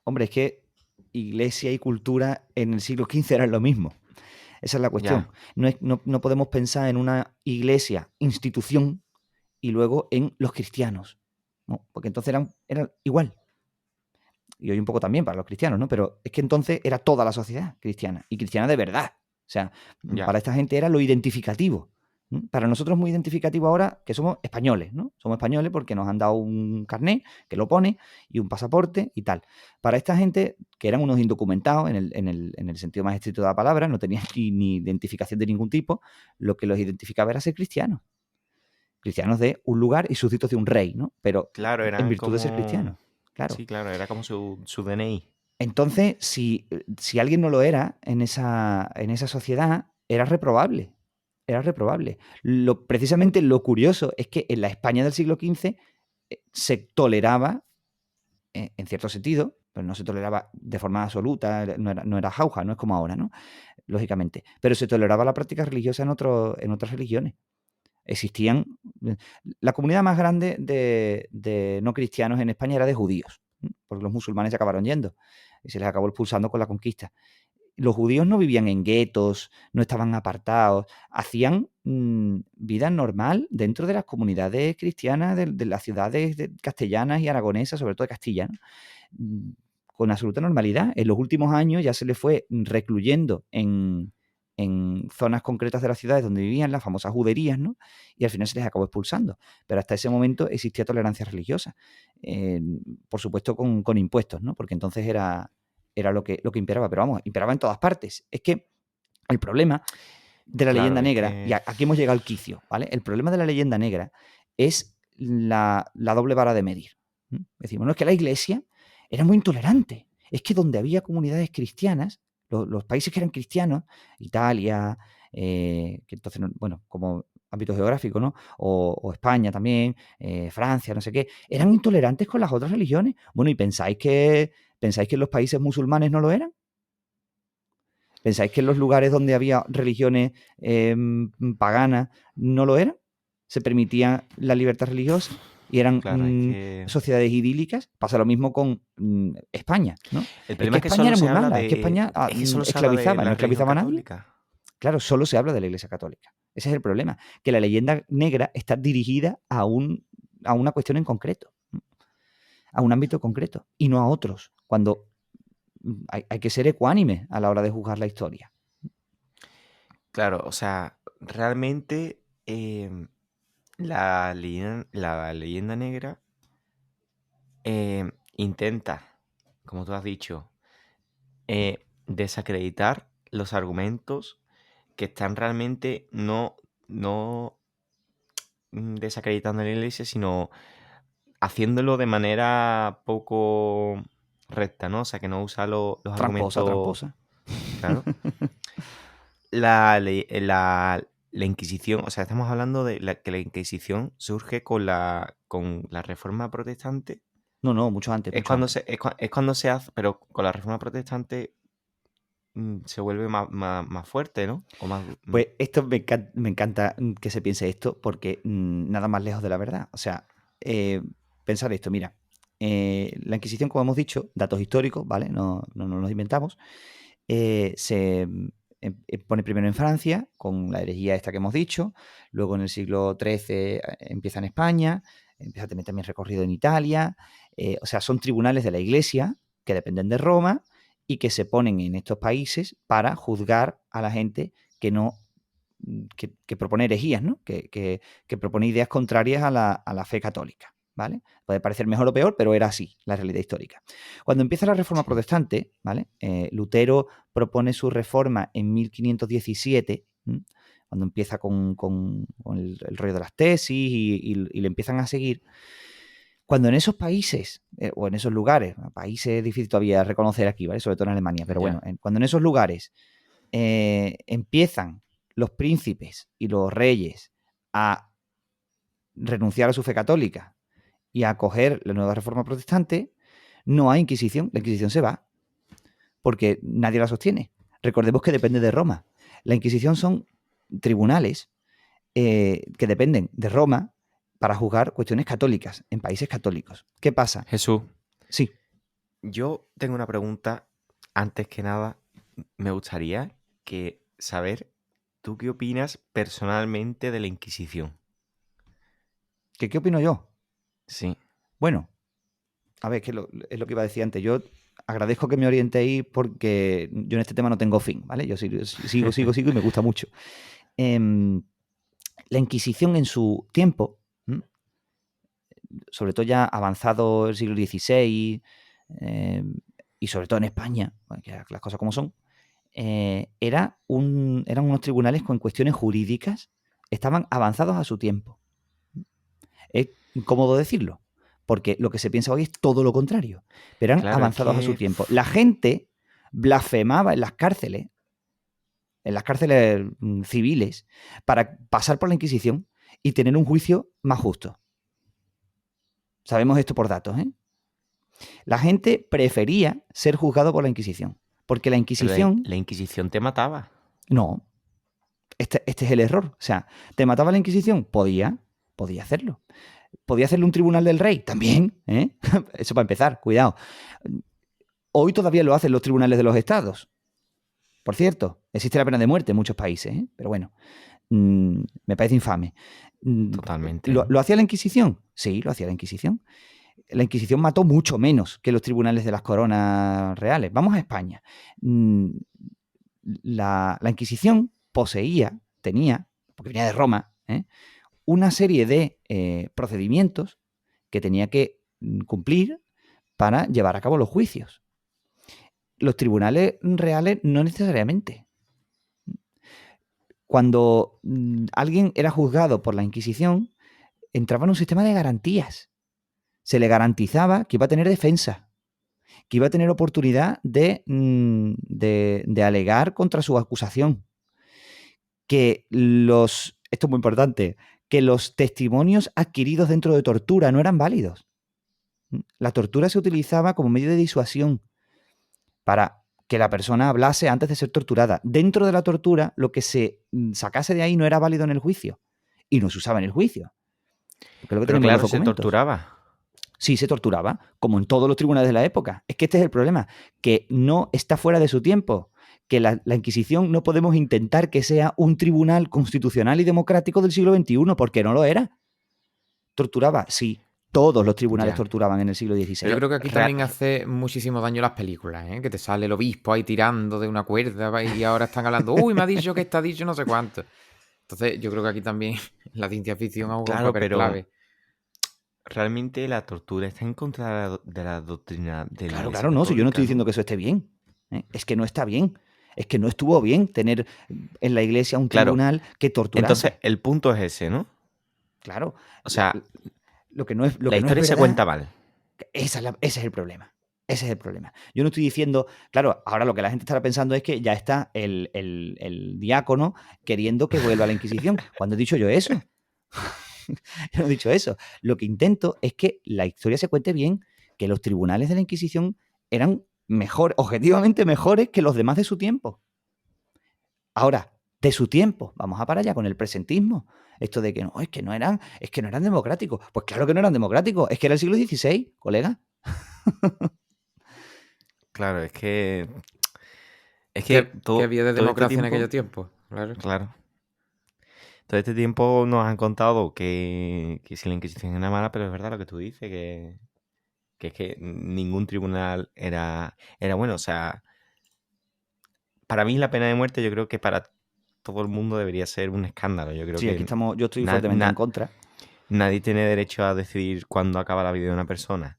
Speaker 3: Hombre, es que iglesia y cultura en el siglo XV eran lo mismo. Esa es la cuestión.
Speaker 1: Ya,
Speaker 3: No podemos pensar en una iglesia, institución, y luego en los cristianos. No, porque entonces eran igual. Y hoy un poco también para los cristianos, ¿no? Pero es que entonces era toda la sociedad cristiana, y cristiana de verdad. O sea,
Speaker 1: ya.
Speaker 3: para esta gente era lo identificativo. Para nosotros es muy identificativo ahora que somos españoles, ¿no? Somos españoles porque nos han dado un carné que lo pone y un pasaporte y tal. Para esta gente, que eran unos indocumentados en el sentido más estricto de la palabra, no tenían ni identificación de ningún tipo, lo que los identificaba era ser cristianos. Cristianos de un lugar y súbditos de un rey, ¿no? Pero
Speaker 1: Claro,
Speaker 3: en
Speaker 1: eran
Speaker 3: virtud de ser
Speaker 1: como...
Speaker 3: cristianos, claro.
Speaker 1: Sí, claro, era como su DNI.
Speaker 3: Entonces, si alguien no lo era en esa sociedad, era reprobable. Era reprobable. Precisamente lo curioso es que en la España del siglo XV se toleraba, en cierto sentido, pero no se toleraba de forma absoluta, no era jauja, no es como ahora, ¿no? Lógicamente. Pero se toleraba la práctica religiosa en otras religiones. Existían. La comunidad más grande de no cristianos en España era de judíos, porque los musulmanes se acabaron yendo y se les acabó expulsando con la conquista. Los judíos no vivían en guetos, no estaban apartados, hacían vida normal dentro de las comunidades cristianas de las ciudades castellanas y aragonesas, sobre todo de Castilla, ¿no? Con absoluta normalidad. En los últimos años ya se les fue recluyendo en zonas concretas de las ciudades donde vivían, las famosas juderías, ¿no? Y al final se les acabó expulsando. Pero hasta ese momento existía tolerancia religiosa. Por supuesto con impuestos, ¿no? Porque entonces era lo que imperaba. Pero vamos, imperaba en todas partes. Es que el problema de la leyenda
Speaker 1: Claro, es
Speaker 3: negra, y
Speaker 1: que...
Speaker 3: aquí hemos llegado al quicio, ¿vale? El problema de la leyenda negra es la doble vara de medir. Decimos, no, es que la iglesia era muy intolerante. Es que donde había comunidades cristianas, los países que eran cristianos, Italia, que entonces, bueno, como ámbito geográfico, ¿no? O España también, Francia, no sé qué, eran intolerantes con las otras religiones. Bueno, ¿y pensáis que los países musulmanes no lo eran? ¿Pensáis que en los lugares donde había religiones paganas no lo eran? ¿Se permitía la libertad religiosa? Y eran
Speaker 1: Claro, es que
Speaker 3: sociedades idílicas. Pasa lo mismo con España, ¿no?
Speaker 1: el
Speaker 3: Es
Speaker 1: problema
Speaker 3: que
Speaker 1: es que
Speaker 3: España
Speaker 1: solo
Speaker 3: era
Speaker 1: se
Speaker 3: muy
Speaker 1: habla
Speaker 3: mala, es que España
Speaker 1: es que solo se habla de
Speaker 3: esclavizaba, no
Speaker 1: la religión
Speaker 3: esclavizaba a nadie.
Speaker 1: católica.
Speaker 3: Claro, solo se habla de la Iglesia Católica. Ese es el problema, que la leyenda negra está dirigida a una cuestión en concreto, a un ámbito concreto, y no a otros, cuando hay que ser ecuánime a la hora de juzgar la historia.
Speaker 1: Claro, o sea, realmente la leyenda negra intenta, como tú has dicho, desacreditar los argumentos que están realmente no desacreditando a la iglesia, sino haciéndolo de manera poco recta, ¿no? O sea, que no usa los argumentos.
Speaker 3: Tramposa.
Speaker 1: Claro. La Inquisición, o sea, estamos hablando de que la Inquisición surge con la Reforma Protestante.
Speaker 3: No, mucho antes,
Speaker 1: Es
Speaker 3: mucho
Speaker 1: cuando
Speaker 3: antes.
Speaker 1: es cuando se hace, pero con la Reforma Protestante se vuelve más fuerte, ¿no? O más,
Speaker 3: Pues esto me encanta que se piense esto, porque nada más lejos de la verdad. O sea, pensar esto, mira, la Inquisición, como hemos dicho, datos históricos, ¿vale? No nos los inventamos. Se pone primero en Francia, con la herejía esta que hemos dicho, luego en el siglo XIII empieza en España, empieza a tener también recorrido en Italia. O sea, son tribunales de la Iglesia que dependen de Roma y que se ponen en estos países para juzgar a la gente que no que propone herejías, ¿no? Que propone ideas contrarias a la fe católica, ¿vale? Puede parecer mejor o peor, pero era así la realidad histórica. Cuando empieza la Reforma Protestante, ¿vale? Lutero propone su reforma en 1517, cuando empieza con el rollo de las tesis y le empiezan a seguir. Cuando en esos países, o en esos lugares, países es difícil todavía reconocer aquí, ¿vale? Sobre todo en Alemania, pero bueno, cuando en esos lugares empiezan los príncipes y los reyes a renunciar a su fe católica y a acoger la nueva reforma protestante, no hay Inquisición. La Inquisición se va porque nadie la sostiene. Recordemos que depende de Roma. La Inquisición son tribunales que dependen de Roma para juzgar cuestiones católicas en países católicos. ¿Qué pasa?
Speaker 1: Jesús,
Speaker 3: Sí.
Speaker 1: yo tengo una pregunta. Antes que nada, me gustaría saber, ¿tú qué opinas personalmente de la Inquisición?
Speaker 3: ¿Qué opino yo?
Speaker 1: Sí.
Speaker 3: Bueno, a ver, es lo que iba a decir antes. Yo agradezco que me orientéis porque yo en este tema no tengo fin, ¿vale? Yo sigo y me gusta mucho. La Inquisición en su tiempo, sobre todo ya avanzado el siglo XVI y sobre todo en España, que las cosas como son, eran unos tribunales con cuestiones jurídicas, estaban avanzados a su tiempo. Es incómodo decirlo, porque lo que se piensa hoy es todo lo contrario, pero eran avanzados a su tiempo. La gente blasfemaba en las cárceles civiles, para pasar por la Inquisición y tener un juicio más justo. Sabemos esto por datos, ¿eh? La gente prefería ser juzgado por la Inquisición, porque la Inquisición...
Speaker 1: La Inquisición te mataba.
Speaker 3: No, este es el error. O sea, ¿te mataba la Inquisición? Podía hacerlo. ¿Podía hacerlo un tribunal del rey? También, ¿eh? Eso para empezar, cuidado. Hoy todavía lo hacen los tribunales de los estados. Por cierto, existe la pena de muerte en muchos países, ¿eh? Pero bueno, me parece infame.
Speaker 1: Totalmente.
Speaker 3: ¿Lo hacía la Inquisición? Sí, lo hacía la Inquisición. La Inquisición mató mucho menos que los tribunales de las coronas reales. Vamos a España. La Inquisición tenía, porque venía de Roma, una serie de procedimientos que tenía que cumplir para llevar a cabo los juicios. Los tribunales reales no necesariamente. Cuando alguien era juzgado por la Inquisición, entraba en un sistema de garantías. Se le garantizaba que iba a tener defensa, que iba a tener oportunidad de alegar contra su acusación, esto es muy importante, que los testimonios adquiridos dentro de tortura no eran válidos. La tortura se utilizaba como medio de disuasión para que la persona hablase antes de ser torturada. Dentro de la tortura, lo que se sacase de ahí no era válido en el juicio. Y no se usaba en el juicio. Porque es lo que
Speaker 1: Pero
Speaker 3: tenemos en los
Speaker 1: claro, se
Speaker 3: documentos.
Speaker 1: torturaba.
Speaker 3: Sí, se torturaba, como en todos los tribunales de la época. Es que este es el problema, que no está fuera de su tiempo, que la Inquisición no podemos intentar que sea un tribunal constitucional y democrático del siglo XXI, porque no lo era. Torturaba, sí, todos los tribunales
Speaker 2: Ya.
Speaker 3: torturaban en el siglo
Speaker 2: Pero
Speaker 3: XVI.
Speaker 2: yo creo que aquí
Speaker 1: real-
Speaker 2: también hace muchísimo daño las películas, ¿eh? Que te sale el obispo ahí tirando de una cuerda y ahora están hablando, uy, me ha dicho que está dicho no sé cuánto. Entonces yo creo que aquí también la ciencia ficción ha jugado un
Speaker 1: Claro,
Speaker 2: papel
Speaker 1: pero
Speaker 2: clave.
Speaker 1: realmente la tortura está en contra de la doctrina de la
Speaker 3: Claro,
Speaker 1: Iglesia
Speaker 3: claro, no, si yo no estoy
Speaker 1: Católica,
Speaker 3: diciendo
Speaker 1: ¿no?
Speaker 3: que eso esté bien. Es que no está bien. Es que no estuvo bien tener en la iglesia un
Speaker 1: Claro,
Speaker 3: tribunal que
Speaker 1: entonces
Speaker 3: torturase.
Speaker 1: el punto es ese, ¿no?
Speaker 3: Claro,
Speaker 1: O sea,
Speaker 3: lo que no es
Speaker 1: la historia se
Speaker 3: verdad.
Speaker 1: cuenta mal.
Speaker 3: Ese es el problema. Ese es el problema. Yo no estoy diciendo, claro, ahora lo que la gente estará pensando es que ya está el diácono queriendo que vuelva a la Inquisición. ¿Cuándo he dicho yo eso? Yo no he dicho eso. Lo que intento es que la historia se cuente bien, que los tribunales de la Inquisición eran mejor, objetivamente mejores que los demás de su tiempo. Ahora, de su tiempo, vamos a parar ya con el presentismo. Esto de que no, es que no eran democráticos. Pues claro que no eran democráticos, es que era el siglo XVI, colega.
Speaker 1: Claro, es que
Speaker 2: ¿Qué
Speaker 1: todo
Speaker 2: había de
Speaker 1: este
Speaker 2: democracia en aquellos
Speaker 1: tiempo,
Speaker 2: tiempos? Claro.
Speaker 1: claro, todo este tiempo nos han contado que si la Inquisición era mala, pero es verdad lo que tú dices, que es que ningún tribunal era bueno. O sea, para mí la pena de muerte yo creo que para todo el mundo debería ser un escándalo. Yo creo
Speaker 3: Sí, aquí
Speaker 1: que
Speaker 3: estamos, yo estoy
Speaker 1: na-
Speaker 3: fuertemente en
Speaker 1: na-
Speaker 3: contra.
Speaker 1: nadie tiene derecho a decidir cuándo acaba la vida de una persona.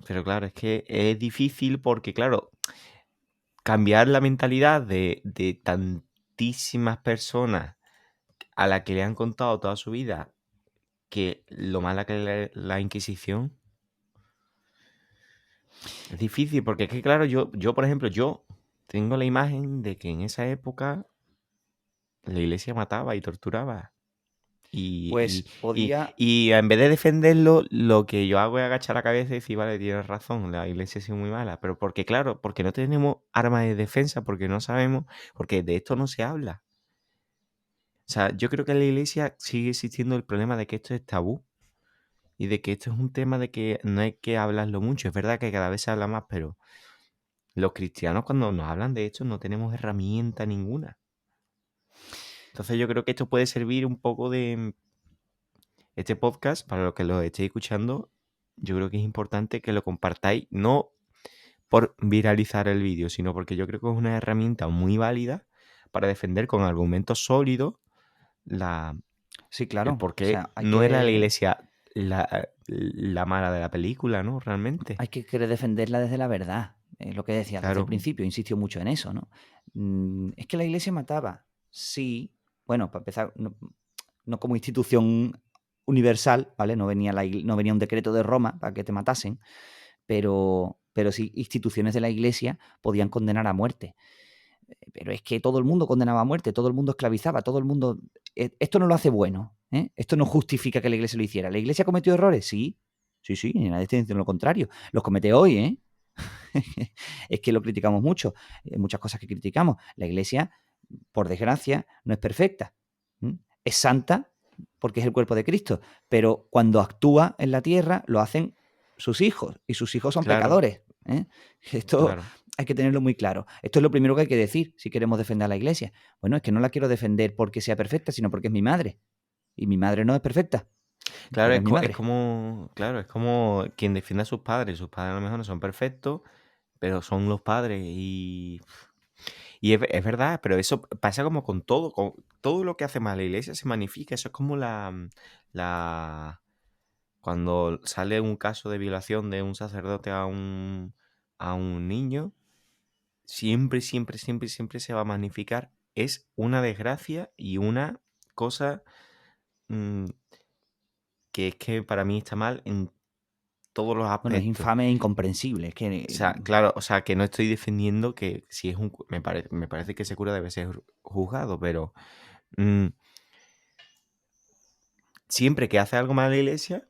Speaker 1: Pero claro, es que es difícil porque, claro, cambiar la mentalidad de tantísimas personas a las que le han contado toda su vida que lo mala que es la Inquisición es difícil porque es que, claro, yo, por ejemplo, yo tengo la imagen de que en esa época la iglesia mataba y torturaba. Y,
Speaker 3: Pues
Speaker 1: y,
Speaker 3: podía.
Speaker 1: y en vez de defenderlo, lo que yo hago es agachar la cabeza y decir, vale, tienes razón, la iglesia ha sido muy mala. Pero porque, claro, porque no tenemos armas de defensa, porque no sabemos, porque de esto no se habla. O sea, yo creo que en la iglesia sigue existiendo el problema de que esto es tabú y de que esto es un tema de que no hay que hablarlo mucho. Es verdad que cada vez se habla más, pero los cristianos cuando nos hablan de esto no tenemos herramienta ninguna. Entonces yo creo que esto puede servir un poco de este podcast, para los que lo estéis escuchando. Yo creo que es importante que lo compartáis, no por viralizar el vídeo, sino porque yo creo que es una herramienta muy válida para defender con argumentos sólidos la,
Speaker 3: Sí,
Speaker 1: el
Speaker 3: claro.
Speaker 1: por
Speaker 3: O
Speaker 1: qué
Speaker 3: sea, hay
Speaker 1: no era la
Speaker 3: que,
Speaker 1: iglesia la mala de la película, ¿no? Realmente.
Speaker 3: hay que querer defenderla desde la verdad. Es lo que decía desde el
Speaker 1: Claro,
Speaker 3: principio, insistió mucho en eso, ¿no? Es que la iglesia mataba. Sí. Bueno, para empezar, no como institución universal, ¿vale? No venía un decreto de Roma para que te matasen, pero sí instituciones de la iglesia podían condenar a muerte. Pero es que todo el mundo condenaba a muerte, todo el mundo esclavizaba, todo el mundo. Esto no lo hace bueno, ¿eh? Esto no justifica que la iglesia lo hiciera. ¿La iglesia cometió errores? Sí, sí, sí, y nadie está diciendo lo contrario. Los comete hoy, ¿eh? Es que lo criticamos mucho, muchas cosas que criticamos. La iglesia, por desgracia, no es perfecta. Es santa porque es el cuerpo de Cristo, pero cuando actúa en la tierra lo hacen sus hijos y sus hijos son
Speaker 1: claro,
Speaker 3: pecadores. Esto
Speaker 1: claro.
Speaker 3: hay que tenerlo muy claro. Esto es lo primero que hay que decir si queremos defender a la iglesia. Bueno, es que no la quiero defender porque sea perfecta, sino porque es mi madre. Y mi madre no es perfecta,
Speaker 1: Claro,
Speaker 3: pero es mi
Speaker 1: es
Speaker 3: madre.
Speaker 1: como, claro, es como quien defiende a sus padres. Sus padres a lo mejor no son perfectos, pero son los padres y es verdad, pero eso pasa como con todo lo que hace mal la iglesia se magnifica. Eso es como la cuando sale un caso de violación de un sacerdote a un niño, siempre, siempre, siempre, siempre se va a magnificar. Es una desgracia y una cosa mm, que es que para mí está mal en todos los
Speaker 3: Bueno, es
Speaker 1: aspectos.
Speaker 3: infame e incomprensible. Es que
Speaker 1: O sea, claro, o sea, que no estoy defendiendo que si es me parece que ese cura debe ser juzgado, pero mm, siempre que hace algo mal la iglesia,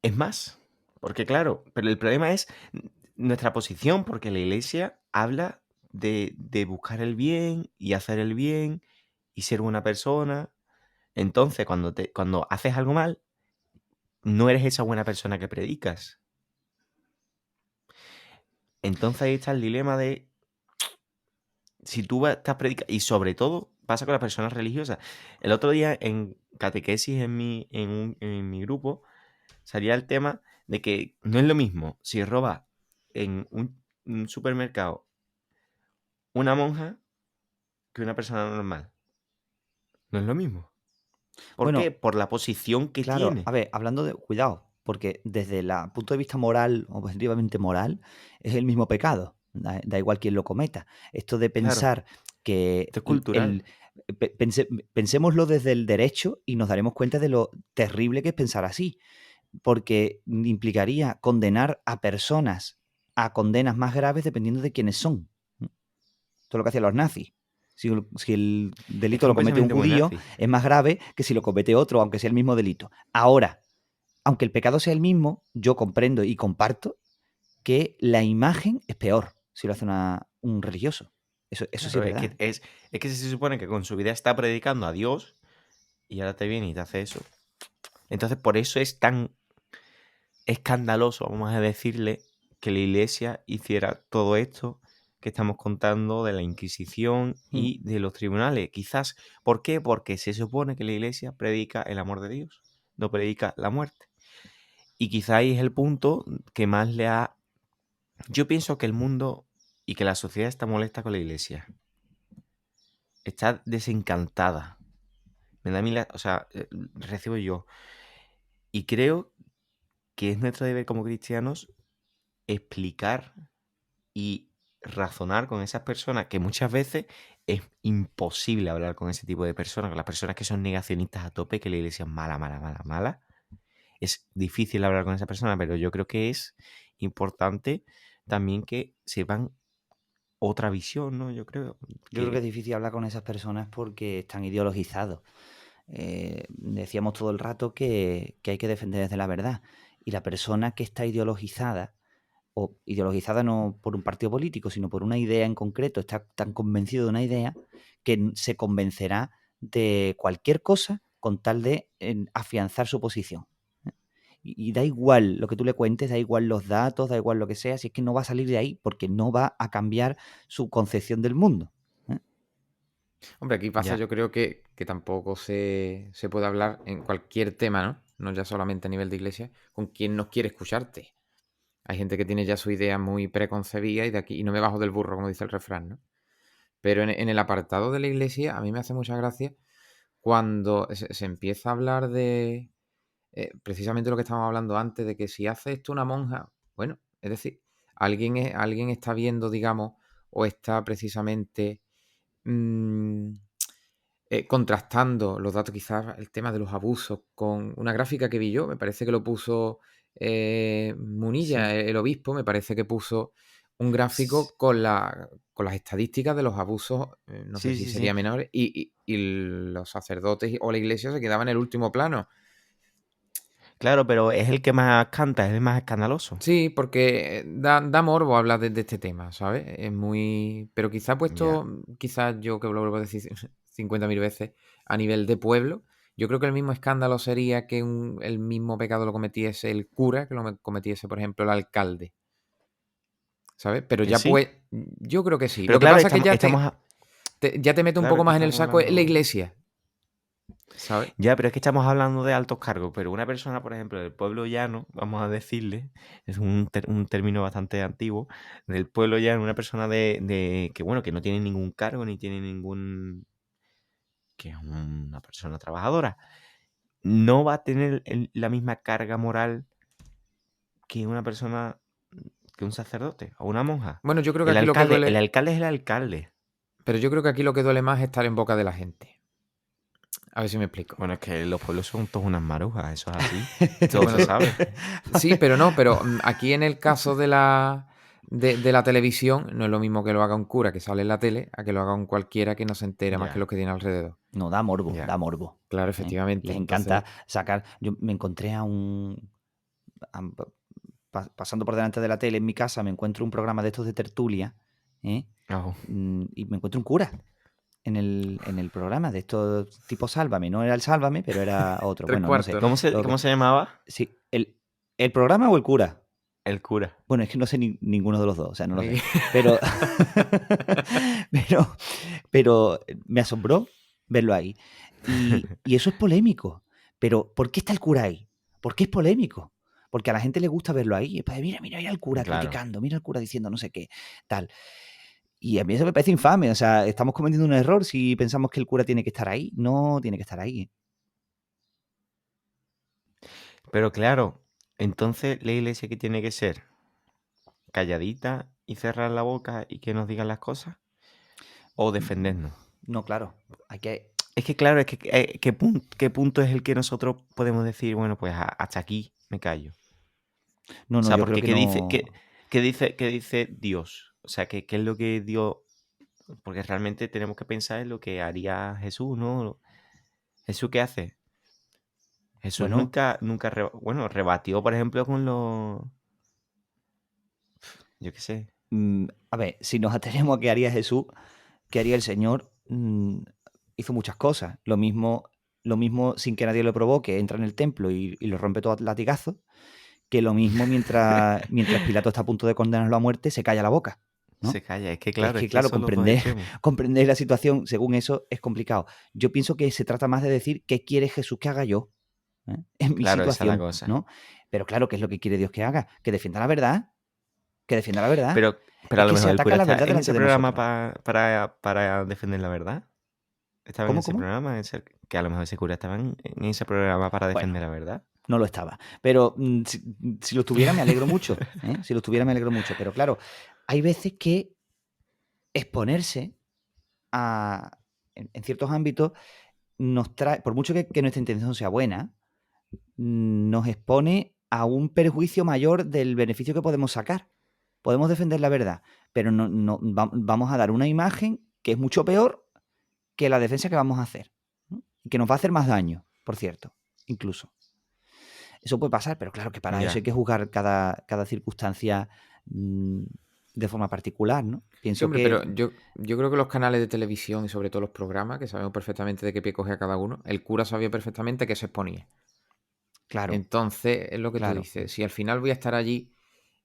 Speaker 1: es más. Porque claro, pero el problema es, nuestra posición, porque la Iglesia habla de buscar el bien y hacer el bien y ser buena persona. Entonces, cuando haces algo mal, no eres esa buena persona que predicas. Entonces ahí está el dilema de si tú estás predicando, y sobre todo pasa con las personas religiosas. El otro día en catequesis en mi grupo salía el tema de que no es lo mismo si roba en un supermercado una monja que una persona normal. No es lo mismo. ¿Por qué?
Speaker 3: Bueno,
Speaker 1: Por la posición que
Speaker 3: claro, a
Speaker 1: tiene.
Speaker 3: ver, hablando de cuidado, porque desde el punto de vista moral, objetivamente moral, es el mismo pecado. Da igual quién lo cometa. Esto de
Speaker 1: Claro,
Speaker 3: pensar que
Speaker 1: esto es cultural.
Speaker 3: pensémoslo desde el derecho y nos daremos cuenta de lo terrible que es pensar así, porque implicaría condenar a personas a condenas más graves dependiendo de quiénes son. Esto es lo que hacían los nazis. Si el
Speaker 1: Es que
Speaker 3: delito
Speaker 1: es
Speaker 3: lo
Speaker 1: un
Speaker 3: comete un
Speaker 1: pensamiento muy
Speaker 3: judío,
Speaker 1: nazi.
Speaker 3: es más grave que si lo comete otro, aunque sea el mismo delito. Ahora, aunque el pecado sea el mismo, yo comprendo y comparto que la imagen es peor si lo hace un religioso. Eso sí
Speaker 1: Claro,
Speaker 3: es verdad.
Speaker 1: es que se supone que con su vida está predicando a Dios y ahora te viene y te hace eso. Entonces, por eso es tan escandaloso, vamos a decirle, que la Iglesia hiciera todo esto que estamos contando de la Inquisición y de los tribunales. Quizás, ¿por qué? Porque se supone que la Iglesia predica el amor de Dios, no predica la muerte. Y quizá ahí es el punto que más le ha... Yo pienso que el mundo y que la sociedad está molesta con la Iglesia. Está desencantada. Me da a mí o sea, recibo yo. Y creo que es nuestro deber como cristianos explicar y razonar con esas personas, que muchas veces es imposible hablar con ese tipo de personas, con las personas que son negacionistas a tope, que la iglesia es mala, mala, mala, mala. Es difícil hablar con esa persona, pero yo creo que es importante también que sepan otra visión, ¿no? Yo creo
Speaker 3: Yo creo que es
Speaker 1: que...
Speaker 3: difícil hablar con esas personas porque están ideologizados. Decíamos todo el rato que hay que defender desde la verdad. Y la persona que está ideologizada, o ideologizada no por un partido político, sino por una idea en concreto, está tan convencido de una idea que se convencerá de cualquier cosa con tal de afianzar su posición. Y da igual lo que tú le cuentes, da igual los datos, da igual lo que sea, si es que no va a salir de ahí porque no va a cambiar su concepción del mundo.
Speaker 2: Hombre, aquí pasa,
Speaker 1: Ya,
Speaker 2: yo creo que tampoco se puede hablar en cualquier tema, ¿no? No ya solamente a nivel de iglesia, con quien no quiere escucharte. Hay gente que tiene ya su idea muy preconcebida y de aquí, y no me bajo del burro, como dice el refrán, ¿no? Pero en el apartado de la iglesia, a mí me hace mucha gracia cuando se empieza a hablar de precisamente lo que estábamos hablando antes, de que si hace esto una monja, bueno, es decir, alguien está viendo, digamos, o está precisamente mm, contrastando los datos, quizás el tema de los abusos, con una gráfica que vi yo, me parece que lo puso
Speaker 1: sí.
Speaker 2: Munilla, el obispo, me parece que puso un gráfico con las estadísticas de los abusos, no sé
Speaker 1: Sí,
Speaker 2: si
Speaker 1: sí, sí.
Speaker 2: sería menores, y los sacerdotes o la iglesia se quedaban en el último plano.
Speaker 1: Claro, pero es el que más canta, es el más escandaloso.
Speaker 2: Sí, porque da morbo hablar de este tema, ¿sabes? Es muy... Pero quizá
Speaker 1: Ya.
Speaker 2: puesto, quizás yo que lo vuelvo a decir 50.000 veces, a nivel de pueblo, yo creo que el mismo escándalo sería que el mismo pecado lo cometiese el cura, que lo cometiese, por ejemplo, el alcalde, ¿sabes? Pero
Speaker 1: ¿Que
Speaker 2: ya
Speaker 1: sí?
Speaker 2: pues, yo creo que sí.
Speaker 1: Pero
Speaker 2: Lo que
Speaker 1: claro,
Speaker 2: pasa es que ya te meto un
Speaker 1: claro,
Speaker 2: poco
Speaker 1: es que
Speaker 2: más en el
Speaker 1: estamos
Speaker 2: saco en la
Speaker 1: hablando...
Speaker 2: iglesia, ¿sabes?
Speaker 1: Ya, pero es que estamos hablando de altos cargos, pero una persona, por ejemplo, del pueblo llano, vamos a decirle, es un término bastante antiguo, del pueblo llano, una persona que, bueno, que no tiene ningún cargo ni tiene ningún, que es una persona trabajadora, no va a tener la misma carga moral que una persona, que un sacerdote o una monja.
Speaker 2: Bueno, yo creo que
Speaker 1: El
Speaker 2: aquí lo que
Speaker 1: alcalde, el
Speaker 2: duele,
Speaker 1: alcalde es el alcalde.
Speaker 2: pero yo creo que aquí lo que duele más es estar en boca de la gente. A ver si me explico.
Speaker 1: Bueno, es que los pueblos son todas unas marujas, eso es así. Todo se
Speaker 2: Bueno,
Speaker 1: sabe.
Speaker 2: sí, pero no, pero aquí en el caso de la televisión, no es lo mismo que lo haga un cura que sale en la tele, a que lo haga un cualquiera que no se entera más que
Speaker 1: Ya,
Speaker 2: los que tiene alrededor.
Speaker 3: No, da morbo,
Speaker 1: ya.
Speaker 3: da morbo.
Speaker 2: Claro,
Speaker 3: ¿Eh?
Speaker 2: efectivamente.
Speaker 3: Les
Speaker 2: Entonces,
Speaker 3: encanta sacar. Yo me encontré a pasando por delante de la tele en mi casa, me encuentro un programa de estos de tertulia, ¿eh?
Speaker 1: Oh,
Speaker 3: Y me encuentro un cura en el programa de estos tipo Sálvame. No era el Sálvame, pero era otro.
Speaker 2: Tres
Speaker 3: Bueno, no sé.
Speaker 2: cuartos, ¿no?
Speaker 3: Lo
Speaker 1: ¿Cómo se llamaba?
Speaker 3: sí, ¿el programa o el cura?
Speaker 1: El cura.
Speaker 3: Bueno, es que no sé ninguno de los dos, o sea, no lo sé.
Speaker 2: Ni-
Speaker 3: Pero, pero, pero me asombró verlo ahí. Y eso es polémico. Pero ¿por qué está el cura ahí? ¿Por qué es polémico? Porque a la gente le gusta verlo ahí. Es para, mira al cura
Speaker 1: Claro.
Speaker 3: criticando, mira al cura diciendo no sé qué, tal. Y a mí eso me parece infame. O sea, estamos cometiendo un error si pensamos que el cura tiene que estar ahí. No tiene que estar ahí.
Speaker 1: Pero claro, entonces la iglesia que tiene que ser calladita y cerrar la boca y que nos digan las cosas o defendernos.
Speaker 3: No, claro. Hay que.
Speaker 1: Es que claro, es que ¿qué punto es el que nosotros podemos decir, bueno, pues hasta aquí me callo?
Speaker 3: No,
Speaker 1: O
Speaker 3: no,
Speaker 1: sea,
Speaker 3: yo creo
Speaker 1: porque
Speaker 3: que no.
Speaker 1: qué dice Dios? O sea, ¿qué es lo que Dios? Porque realmente tenemos que pensar en lo que haría Jesús, ¿no? ¿Jesús qué hace? Jesús
Speaker 3: Bueno,
Speaker 1: nunca, rebatió, por ejemplo, con los, yo qué sé.
Speaker 3: a ver, si nos atenemos a qué haría Jesús, qué haría el Señor, hizo muchas cosas. Lo mismo sin que nadie lo provoque, entra en el templo y lo rompe todo a latigazos, que lo mismo mientras Pilato está a punto de condenarlo a muerte, se calla la boca,
Speaker 1: Se
Speaker 3: ¿no?
Speaker 1: calla, es que
Speaker 3: Es
Speaker 1: claro, es
Speaker 3: que,
Speaker 1: que
Speaker 3: claro,
Speaker 1: son los dos
Speaker 3: comprender,
Speaker 1: extremos.
Speaker 3: comprender la situación según eso es complicado. Yo pienso que se trata más de decir qué quiere Jesús que haga yo, ¿eh? En mi
Speaker 1: Claro, esa es la
Speaker 3: situación,
Speaker 1: cosa.
Speaker 3: ¿no? Pero claro, ¿qué es lo que quiere Dios que haga? Que defienda la verdad, que defienda la verdad.
Speaker 1: Pero
Speaker 3: Es
Speaker 1: a lo
Speaker 3: que se
Speaker 1: mejor el
Speaker 3: ataca
Speaker 1: cura
Speaker 3: la
Speaker 1: está
Speaker 3: verdad
Speaker 1: en
Speaker 3: delante
Speaker 1: ese
Speaker 3: de
Speaker 1: programa
Speaker 3: nosotros.
Speaker 1: para defender la verdad. Estaba en
Speaker 3: ¿Cómo,
Speaker 1: ese
Speaker 3: cómo?
Speaker 1: programa, que a lo mejor ese cura estaba en ese programa para
Speaker 3: Bueno,
Speaker 1: defender la verdad.
Speaker 3: no lo estaba. Pero si lo estuviera, me alegro mucho. ¿eh? Si lo estuviera, me alegro mucho. Pero claro, hay veces que exponerse en ciertos ámbitos nos trae, por mucho que nuestra intención sea buena, nos expone a un perjuicio mayor del beneficio que podemos sacar. Podemos defender la verdad, pero vamos a dar una imagen que es mucho peor que la defensa que vamos a hacer. ¿no? Y que nos va a hacer más daño, por cierto, incluso. Eso puede pasar, pero claro que para eso
Speaker 1: Ya.
Speaker 3: hay que juzgar cada circunstancia de forma particular, ¿no?
Speaker 2: Sí,
Speaker 3: Pienso
Speaker 2: hombre, pero
Speaker 3: que,
Speaker 2: yo creo que los canales de televisión y sobre todo los programas, que sabemos perfectamente de qué pie cogea cada uno, el cura sabía perfectamente que se exponía.
Speaker 3: claro,
Speaker 2: Entonces, es lo que tú
Speaker 3: claro.
Speaker 2: dices, si al final voy a estar allí,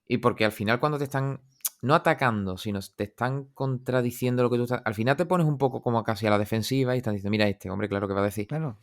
Speaker 2: y porque al final cuando te están, no atacando, sino te están contradiciendo lo que tú estás, al final te pones un poco como casi a la defensiva y están diciendo, mira este hombre, claro que va a decir.
Speaker 3: Claro.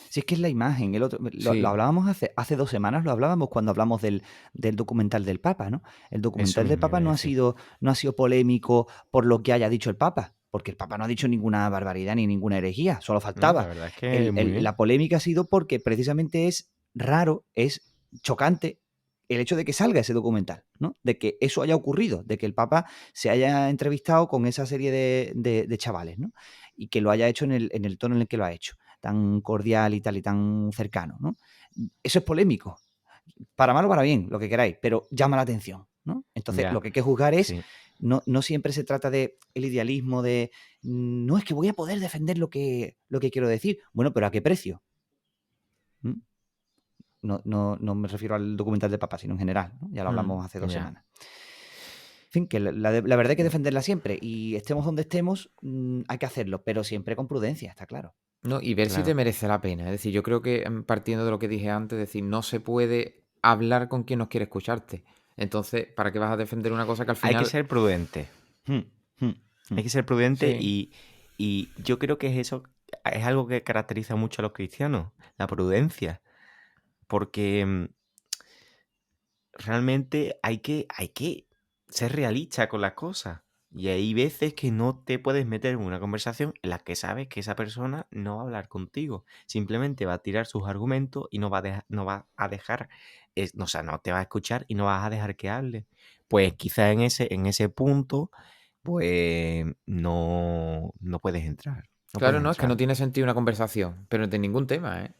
Speaker 3: Si es que es la imagen, lo
Speaker 2: Sí,
Speaker 3: hablábamos hace 2 semanas, lo hablábamos cuando hablamos del documental del Papa, ¿no? El
Speaker 1: Eso
Speaker 3: documental del
Speaker 1: mismo iba
Speaker 3: Papa
Speaker 1: a
Speaker 3: no ha
Speaker 1: decir.
Speaker 3: sido, no ha sido polémico por lo que haya dicho el Papa, porque el Papa no ha dicho ninguna barbaridad ni ninguna herejía, solo
Speaker 1: No, la
Speaker 3: faltaba.
Speaker 1: verdad es que muy bien.
Speaker 3: La polémica ha sido porque precisamente es raro, es chocante el hecho de que salga ese documental, ¿no? De que eso haya ocurrido, de que el Papa se haya entrevistado con esa serie de chavales, ¿no? Y que lo haya hecho en el tono en el que lo ha hecho, tan cordial y tal y tan cercano, ¿no? Eso es polémico, para mal o para bien, lo que queráis, pero llama la atención, ¿no? Entonces, lo
Speaker 1: Ya,
Speaker 3: que hay que juzgar es,
Speaker 1: sí.
Speaker 3: no siempre se trata de el idealismo de, no es que voy a poder defender lo que quiero decir, bueno, pero ¿a qué precio? ¿Mm? No me refiero al documental de Papa, sino en general, ¿no? Ya lo hablamos hace 2 semanas. En fin, que la verdad hay que defenderla siempre y estemos donde estemos, hay que hacerlo, pero siempre con prudencia, está claro.
Speaker 2: ¿no? Y ver si te
Speaker 1: Claro.
Speaker 2: merece la pena. Es decir, yo creo que partiendo de lo que dije antes, es decir, no se puede hablar con quien no quiere escucharte. Entonces, ¿para qué vas a defender una cosa que al
Speaker 1: Hay que
Speaker 2: final...
Speaker 1: ser prudente.
Speaker 3: Hmm, hmm, hmm.
Speaker 1: Hay que ser prudente
Speaker 2: Sí,
Speaker 1: y yo creo que es algo que caracteriza mucho a los cristianos, la prudencia. Porque realmente hay que ser realista con las cosas. Y hay veces que no te puedes meter en una conversación en la que sabes que esa persona no va a hablar contigo. Simplemente va a tirar sus argumentos y no va a dejar, o sea, no te va a escuchar y no vas a dejar que hable. Pues quizás en ese punto, pues no puedes entrar. No
Speaker 2: claro,
Speaker 1: puedes
Speaker 2: no, es que no
Speaker 1: entrar.
Speaker 2: tiene sentido una conversación, pero de ningún tema, ¿eh?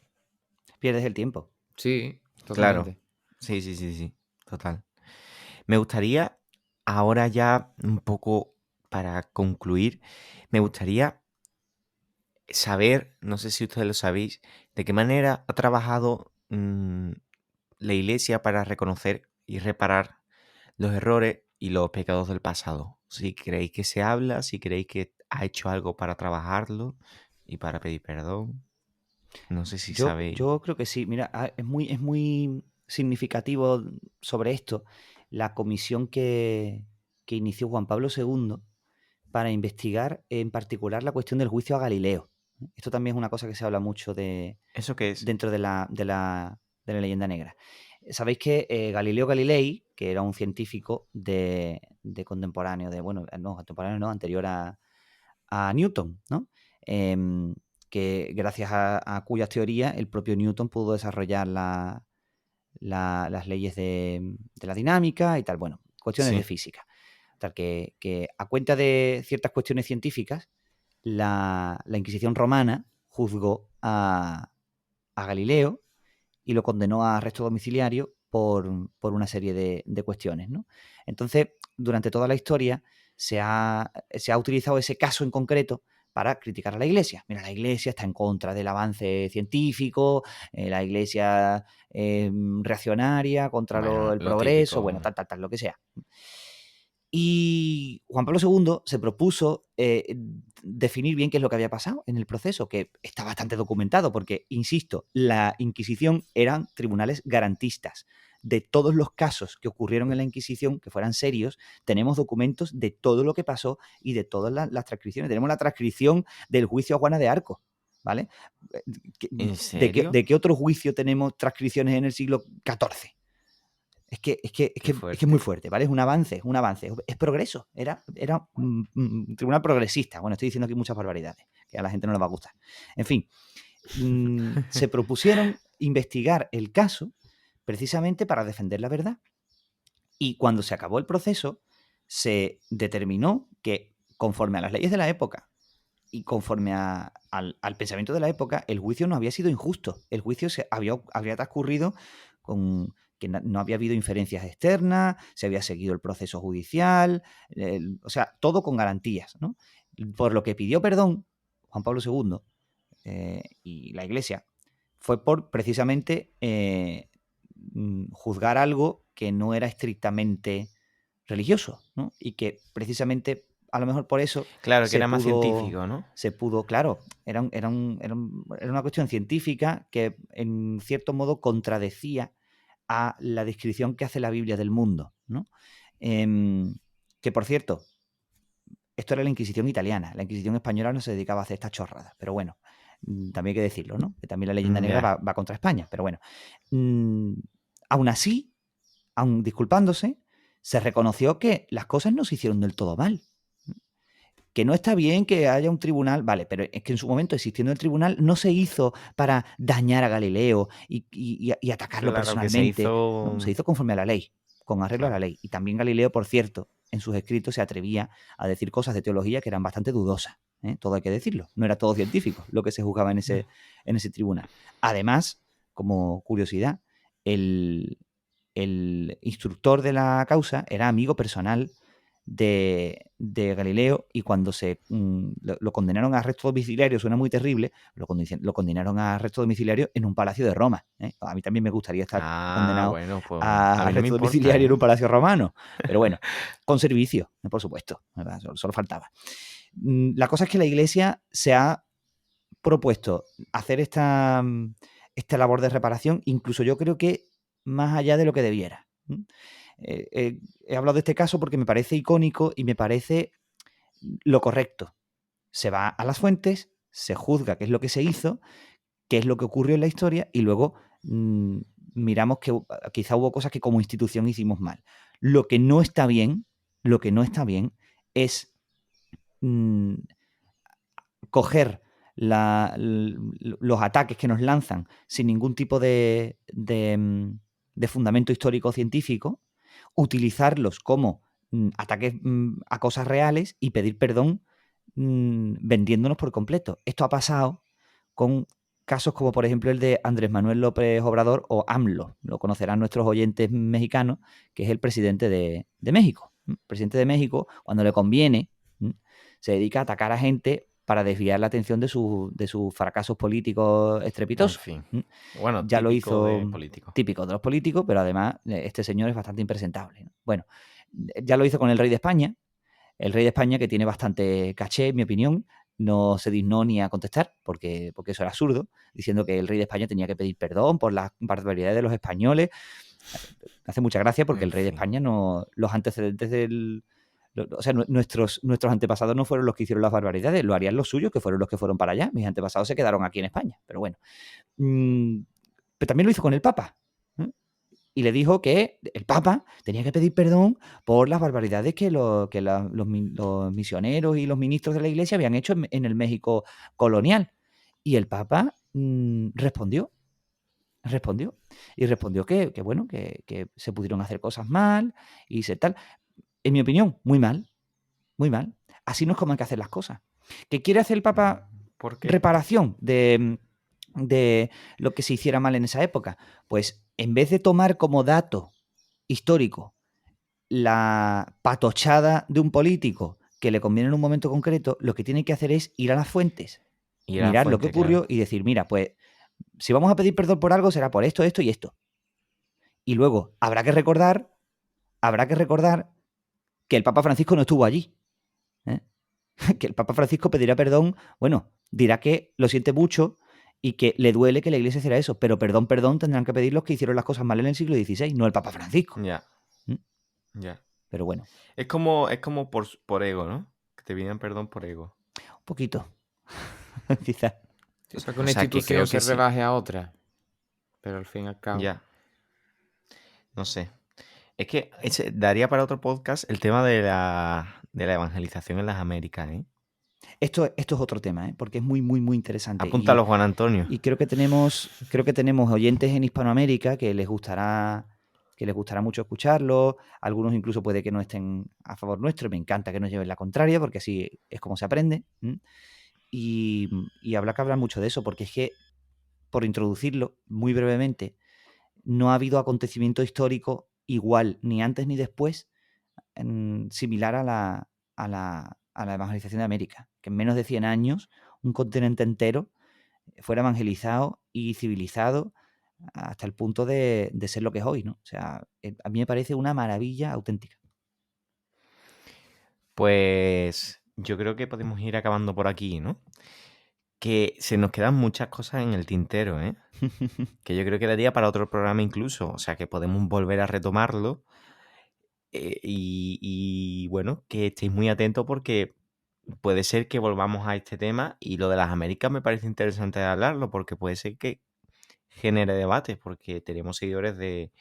Speaker 3: Pierdes el tiempo.
Speaker 2: Sí,
Speaker 1: Claro.
Speaker 2: totalmente.
Speaker 1: Sí. Total. Me gustaría, ahora ya un poco para concluir, me gustaría saber, no sé si ustedes lo sabéis, de qué manera ha trabajado la Iglesia para reconocer y reparar los errores y los pecados del pasado? Si creéis que se habla, si creéis que ha hecho algo para trabajarlo y para pedir perdón. No sé si sabéis.
Speaker 3: Yo creo que sí. Mira, es muy significativo sobre esto la comisión que inició Juan Pablo II para investigar en particular la cuestión del juicio a Galileo. Esto también es una cosa que se habla mucho
Speaker 1: ¿Eso qué es?
Speaker 3: dentro de la leyenda negra. Sabéis que Galileo Galilei, que era un científico de contemporáneo, contemporáneo no, anterior a Newton, ¿no? Que gracias a cuyas teorías el propio Newton pudo desarrollar las leyes de la dinámica y tal, bueno, cuestiones
Speaker 1: Sí.
Speaker 3: de física. Tal que a cuenta de ciertas cuestiones científicas, la Inquisición romana juzgó a Galileo y lo condenó a arresto domiciliario por una serie de cuestiones, ¿no? Entonces, durante toda la historia se ha utilizado ese caso en concreto para criticar a la Iglesia. Mira, la Iglesia está en contra del avance científico, la Iglesia reaccionaria contra
Speaker 1: Bueno,
Speaker 3: el
Speaker 1: lo
Speaker 3: progreso,
Speaker 1: típico.
Speaker 3: bueno, tal, lo que sea. Y Juan Pablo II se propuso definir bien qué es lo que había pasado en el proceso, que está bastante documentado, porque, insisto, la Inquisición eran tribunales garantistas. De todos los casos que ocurrieron en la Inquisición, que fueran serios, tenemos documentos de todo lo que pasó y de todas las transcripciones. Tenemos la transcripción del juicio a Juana de Arco, ¿vale?
Speaker 1: ¿En serio?
Speaker 3: ¿De qué otro juicio tenemos transcripciones en el siglo XIV? Es que es muy fuerte, ¿vale? Es un avance, es progreso. Era un tribunal progresista. Bueno, estoy diciendo aquí muchas barbaridades, que a la gente no le va a gustar. En fin, se propusieron investigar el caso precisamente para defender la verdad. Y cuando se acabó el proceso, se determinó que, conforme a las leyes de la época y conforme al pensamiento de la época, el juicio no había sido injusto. El juicio había transcurrido con que no había habido inferencias externas, se había seguido el proceso judicial, o sea, todo con garantías, ¿no? Por lo que pidió perdón Juan Pablo II y la Iglesia fue por precisamente juzgar algo que no era estrictamente religioso, ¿no? Y que precisamente a lo mejor por eso
Speaker 1: Claro, que era más científico, ¿no?
Speaker 3: claro, era una cuestión científica que en cierto modo contradecía a la descripción que hace la Biblia del mundo, ¿no? Que por cierto, esto era la Inquisición italiana, la Inquisición española no se dedicaba a hacer estas chorradas, pero bueno, también hay que decirlo, ¿no? Que también la leyenda negra va contra España, pero bueno. Aún así, aún disculpándose, se reconoció que las cosas no se hicieron del todo mal. Que no está bien que haya un tribunal, vale, pero es que en su momento, existiendo el tribunal, no se hizo para dañar a Galileo y atacarlo
Speaker 1: Claro, que
Speaker 3: personalmente.
Speaker 1: se hizo...
Speaker 3: No, se hizo conforme a la ley, con arreglo a la
Speaker 1: Claro.
Speaker 3: ley. Y también Galileo, por cierto, en sus escritos se atrevía a decir cosas de teología que eran bastante dudosas. Todo hay que decirlo. No era todo científico lo que se juzgaba en ese tribunal. Además, como curiosidad, el instructor de la causa era amigo personal de Galileo, y cuando lo condenaron a arresto domiciliario, suena muy terrible, lo condenaron a arresto domiciliario en un palacio de Roma. A mí también me gustaría estar condenado
Speaker 1: bueno, pues
Speaker 3: a
Speaker 1: a mí no me
Speaker 3: arresto
Speaker 1: importa,
Speaker 3: domiciliario en un palacio romano. Pero bueno, con servicio, por supuesto, solo faltaba. La cosa es que la Iglesia se ha propuesto hacer esta labor de reparación, incluso yo creo que más allá de lo que debiera. He hablado de este caso porque me parece icónico y me parece lo correcto. Se va a las fuentes, se juzga qué es lo que se hizo, qué es lo que ocurrió en la historia, y luego miramos que quizá hubo cosas que como institución hicimos mal. Lo que no está bien es coger los ataques que nos lanzan sin ningún tipo de fundamento histórico o científico, utilizarlos como ataques a cosas reales y pedir perdón vendiéndonos por completo. Esto ha pasado con casos como, por ejemplo, el de Andrés Manuel López Obrador, o AMLO, lo conocerán nuestros oyentes mexicanos, que es el presidente de México. El presidente de México, cuando le conviene, se dedica a atacar a gente para desviar la atención de sus fracasos políticos estrepitosos.
Speaker 1: En fin. Bueno,
Speaker 3: ya lo
Speaker 1: típico
Speaker 3: hizo
Speaker 1: de político.
Speaker 3: típico de los políticos, pero además este señor es bastante impresentable, ¿no? Bueno, ya lo hizo con el rey de España. El rey de España, que tiene bastante caché, en mi opinión, no se dignó ni a contestar, porque eso era absurdo, diciendo que el rey de España tenía que pedir perdón por las barbaridades de los españoles. Me hace mucha gracia porque
Speaker 1: En
Speaker 3: el rey de
Speaker 1: fin.
Speaker 3: España no... Los antecedentes o sea, nuestros antepasados no fueron los que hicieron las barbaridades, lo harían los suyos, que fueron los que fueron para allá. Mis antepasados se quedaron aquí en España, pero bueno. Pero también lo hizo con el Papa. Y le dijo que el Papa tenía que pedir perdón por las barbaridades que los misioneros y los ministros de la Iglesia habían hecho en el México colonial. Y el Papa respondió. Y respondió que bueno, que se pudieron hacer cosas mal y tal. En mi opinión, muy mal. Muy mal. Así no es como hay que hacer las cosas. ¿Que quiere hacer el Papa
Speaker 1: ¿Por qué?
Speaker 3: reparación de lo que se hiciera mal en esa época? Pues en vez de tomar como dato histórico la patochada de un político que le conviene en un momento concreto, lo que tiene que hacer es ir a las fuentes, mirar lo que ocurrió y decir, mira, pues si vamos a pedir perdón por algo será por esto, esto y esto. Y luego habrá que recordar que el Papa Francisco no estuvo allí. Que el Papa Francisco pedirá perdón, bueno, dirá que lo siente mucho y que le duele que la Iglesia hiciera eso, pero perdón tendrán que pedir los que hicieron las cosas mal en el siglo XVI, no el Papa Francisco.
Speaker 1: Ya. Ya.
Speaker 3: Pero bueno.
Speaker 1: Es como por ego, ¿no? Que te piden perdón por ego.
Speaker 3: Un poquito. Quizás.
Speaker 2: O sea, que una institución se rebaje a otra. Pero al fin y al cabo.
Speaker 1: Ya. No sé. Es que daría para otro podcast el tema de la evangelización en las Américas, ¿eh?
Speaker 3: Esto es otro tema, porque es muy, muy, muy interesante.
Speaker 1: Apúntalo, Juan Antonio.
Speaker 3: Y creo que tenemos oyentes en Hispanoamérica que les gustará mucho escucharlo. Algunos incluso puede que no estén a favor nuestro. Me encanta que nos lleven la contraria, porque así es como se aprende. Y habrá que hablar mucho de eso, porque es que, por introducirlo muy brevemente, no ha habido acontecimiento histórico igual, ni antes ni después, similar a la evangelización de América. Que en menos de 100 años un continente entero fuera evangelizado y civilizado hasta el punto de ser lo que es hoy, ¿no? O sea, a mí me parece una maravilla auténtica.
Speaker 1: Pues yo creo que podemos ir acabando por aquí, ¿no? Que se nos quedan muchas cosas en el tintero, ¿eh? Que yo creo que daría para otro programa incluso. O sea, que podemos volver a retomarlo. Y bueno, que estéis muy atentos porque puede ser que volvamos a este tema. Y lo de las Américas me parece interesante hablarlo porque puede ser que genere debate porque tenemos seguidores de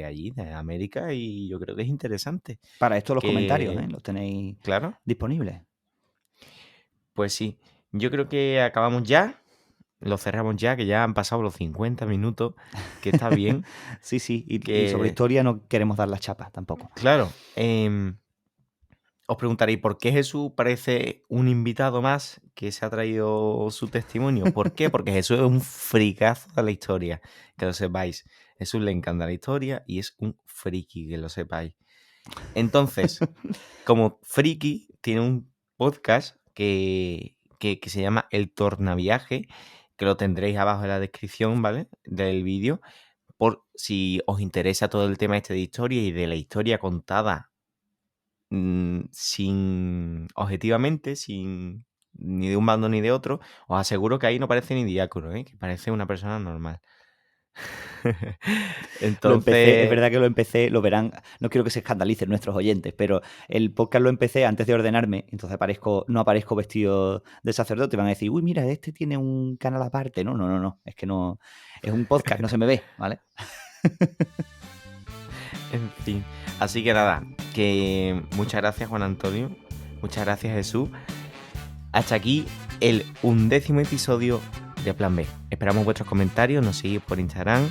Speaker 1: allí, de América, y yo creo que es interesante.
Speaker 3: Para esto los comentarios, los tenéis disponibles.
Speaker 1: Pues sí, yo creo que acabamos ya, lo cerramos ya, que ya han pasado los 50 minutos, que está bien.
Speaker 3: Sí, y sobre historia no queremos dar la chapa tampoco.
Speaker 1: Claro, os preguntaréis, ¿por qué Jesús parece un invitado más que se ha traído su testimonio? ¿Por qué? Porque Jesús es un fricazo de la historia, que lo sepáis. Jesús le encanta la historia y es un friki, que lo sepáis. Entonces, como friki, tiene un podcast que se llama El Tornaviaje, que lo tendréis abajo en la descripción, ¿vale? Del vídeo, por si os interesa todo el tema este de historia y de la historia contada objetivamente, sin ni de un bando ni de otro. Os aseguro que ahí no parece ni diácono, que parece una persona normal. Entonces,
Speaker 3: es verdad que lo empecé, lo verán, no quiero que se escandalicen nuestros oyentes, pero el podcast lo empecé antes de ordenarme, entonces no aparezco vestido de sacerdote, van a decir, uy, mira, este tiene un canal aparte. No, es que no, es un podcast, no se me ve, ¿vale?
Speaker 1: En fin, así que nada, que muchas gracias, Juan Antonio, muchas gracias, Jesús. Hasta aquí el 11º episodio de Plan B. Esperamos vuestros comentarios, nos seguís por Instagram,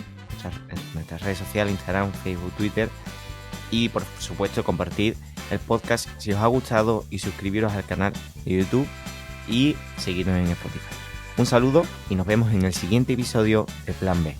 Speaker 1: nuestras redes sociales, Instagram, Facebook, Twitter, y por supuesto compartir el podcast si os ha gustado y suscribiros al canal de YouTube y seguirnos en Spotify. Un saludo y nos vemos en el siguiente episodio de Plan B.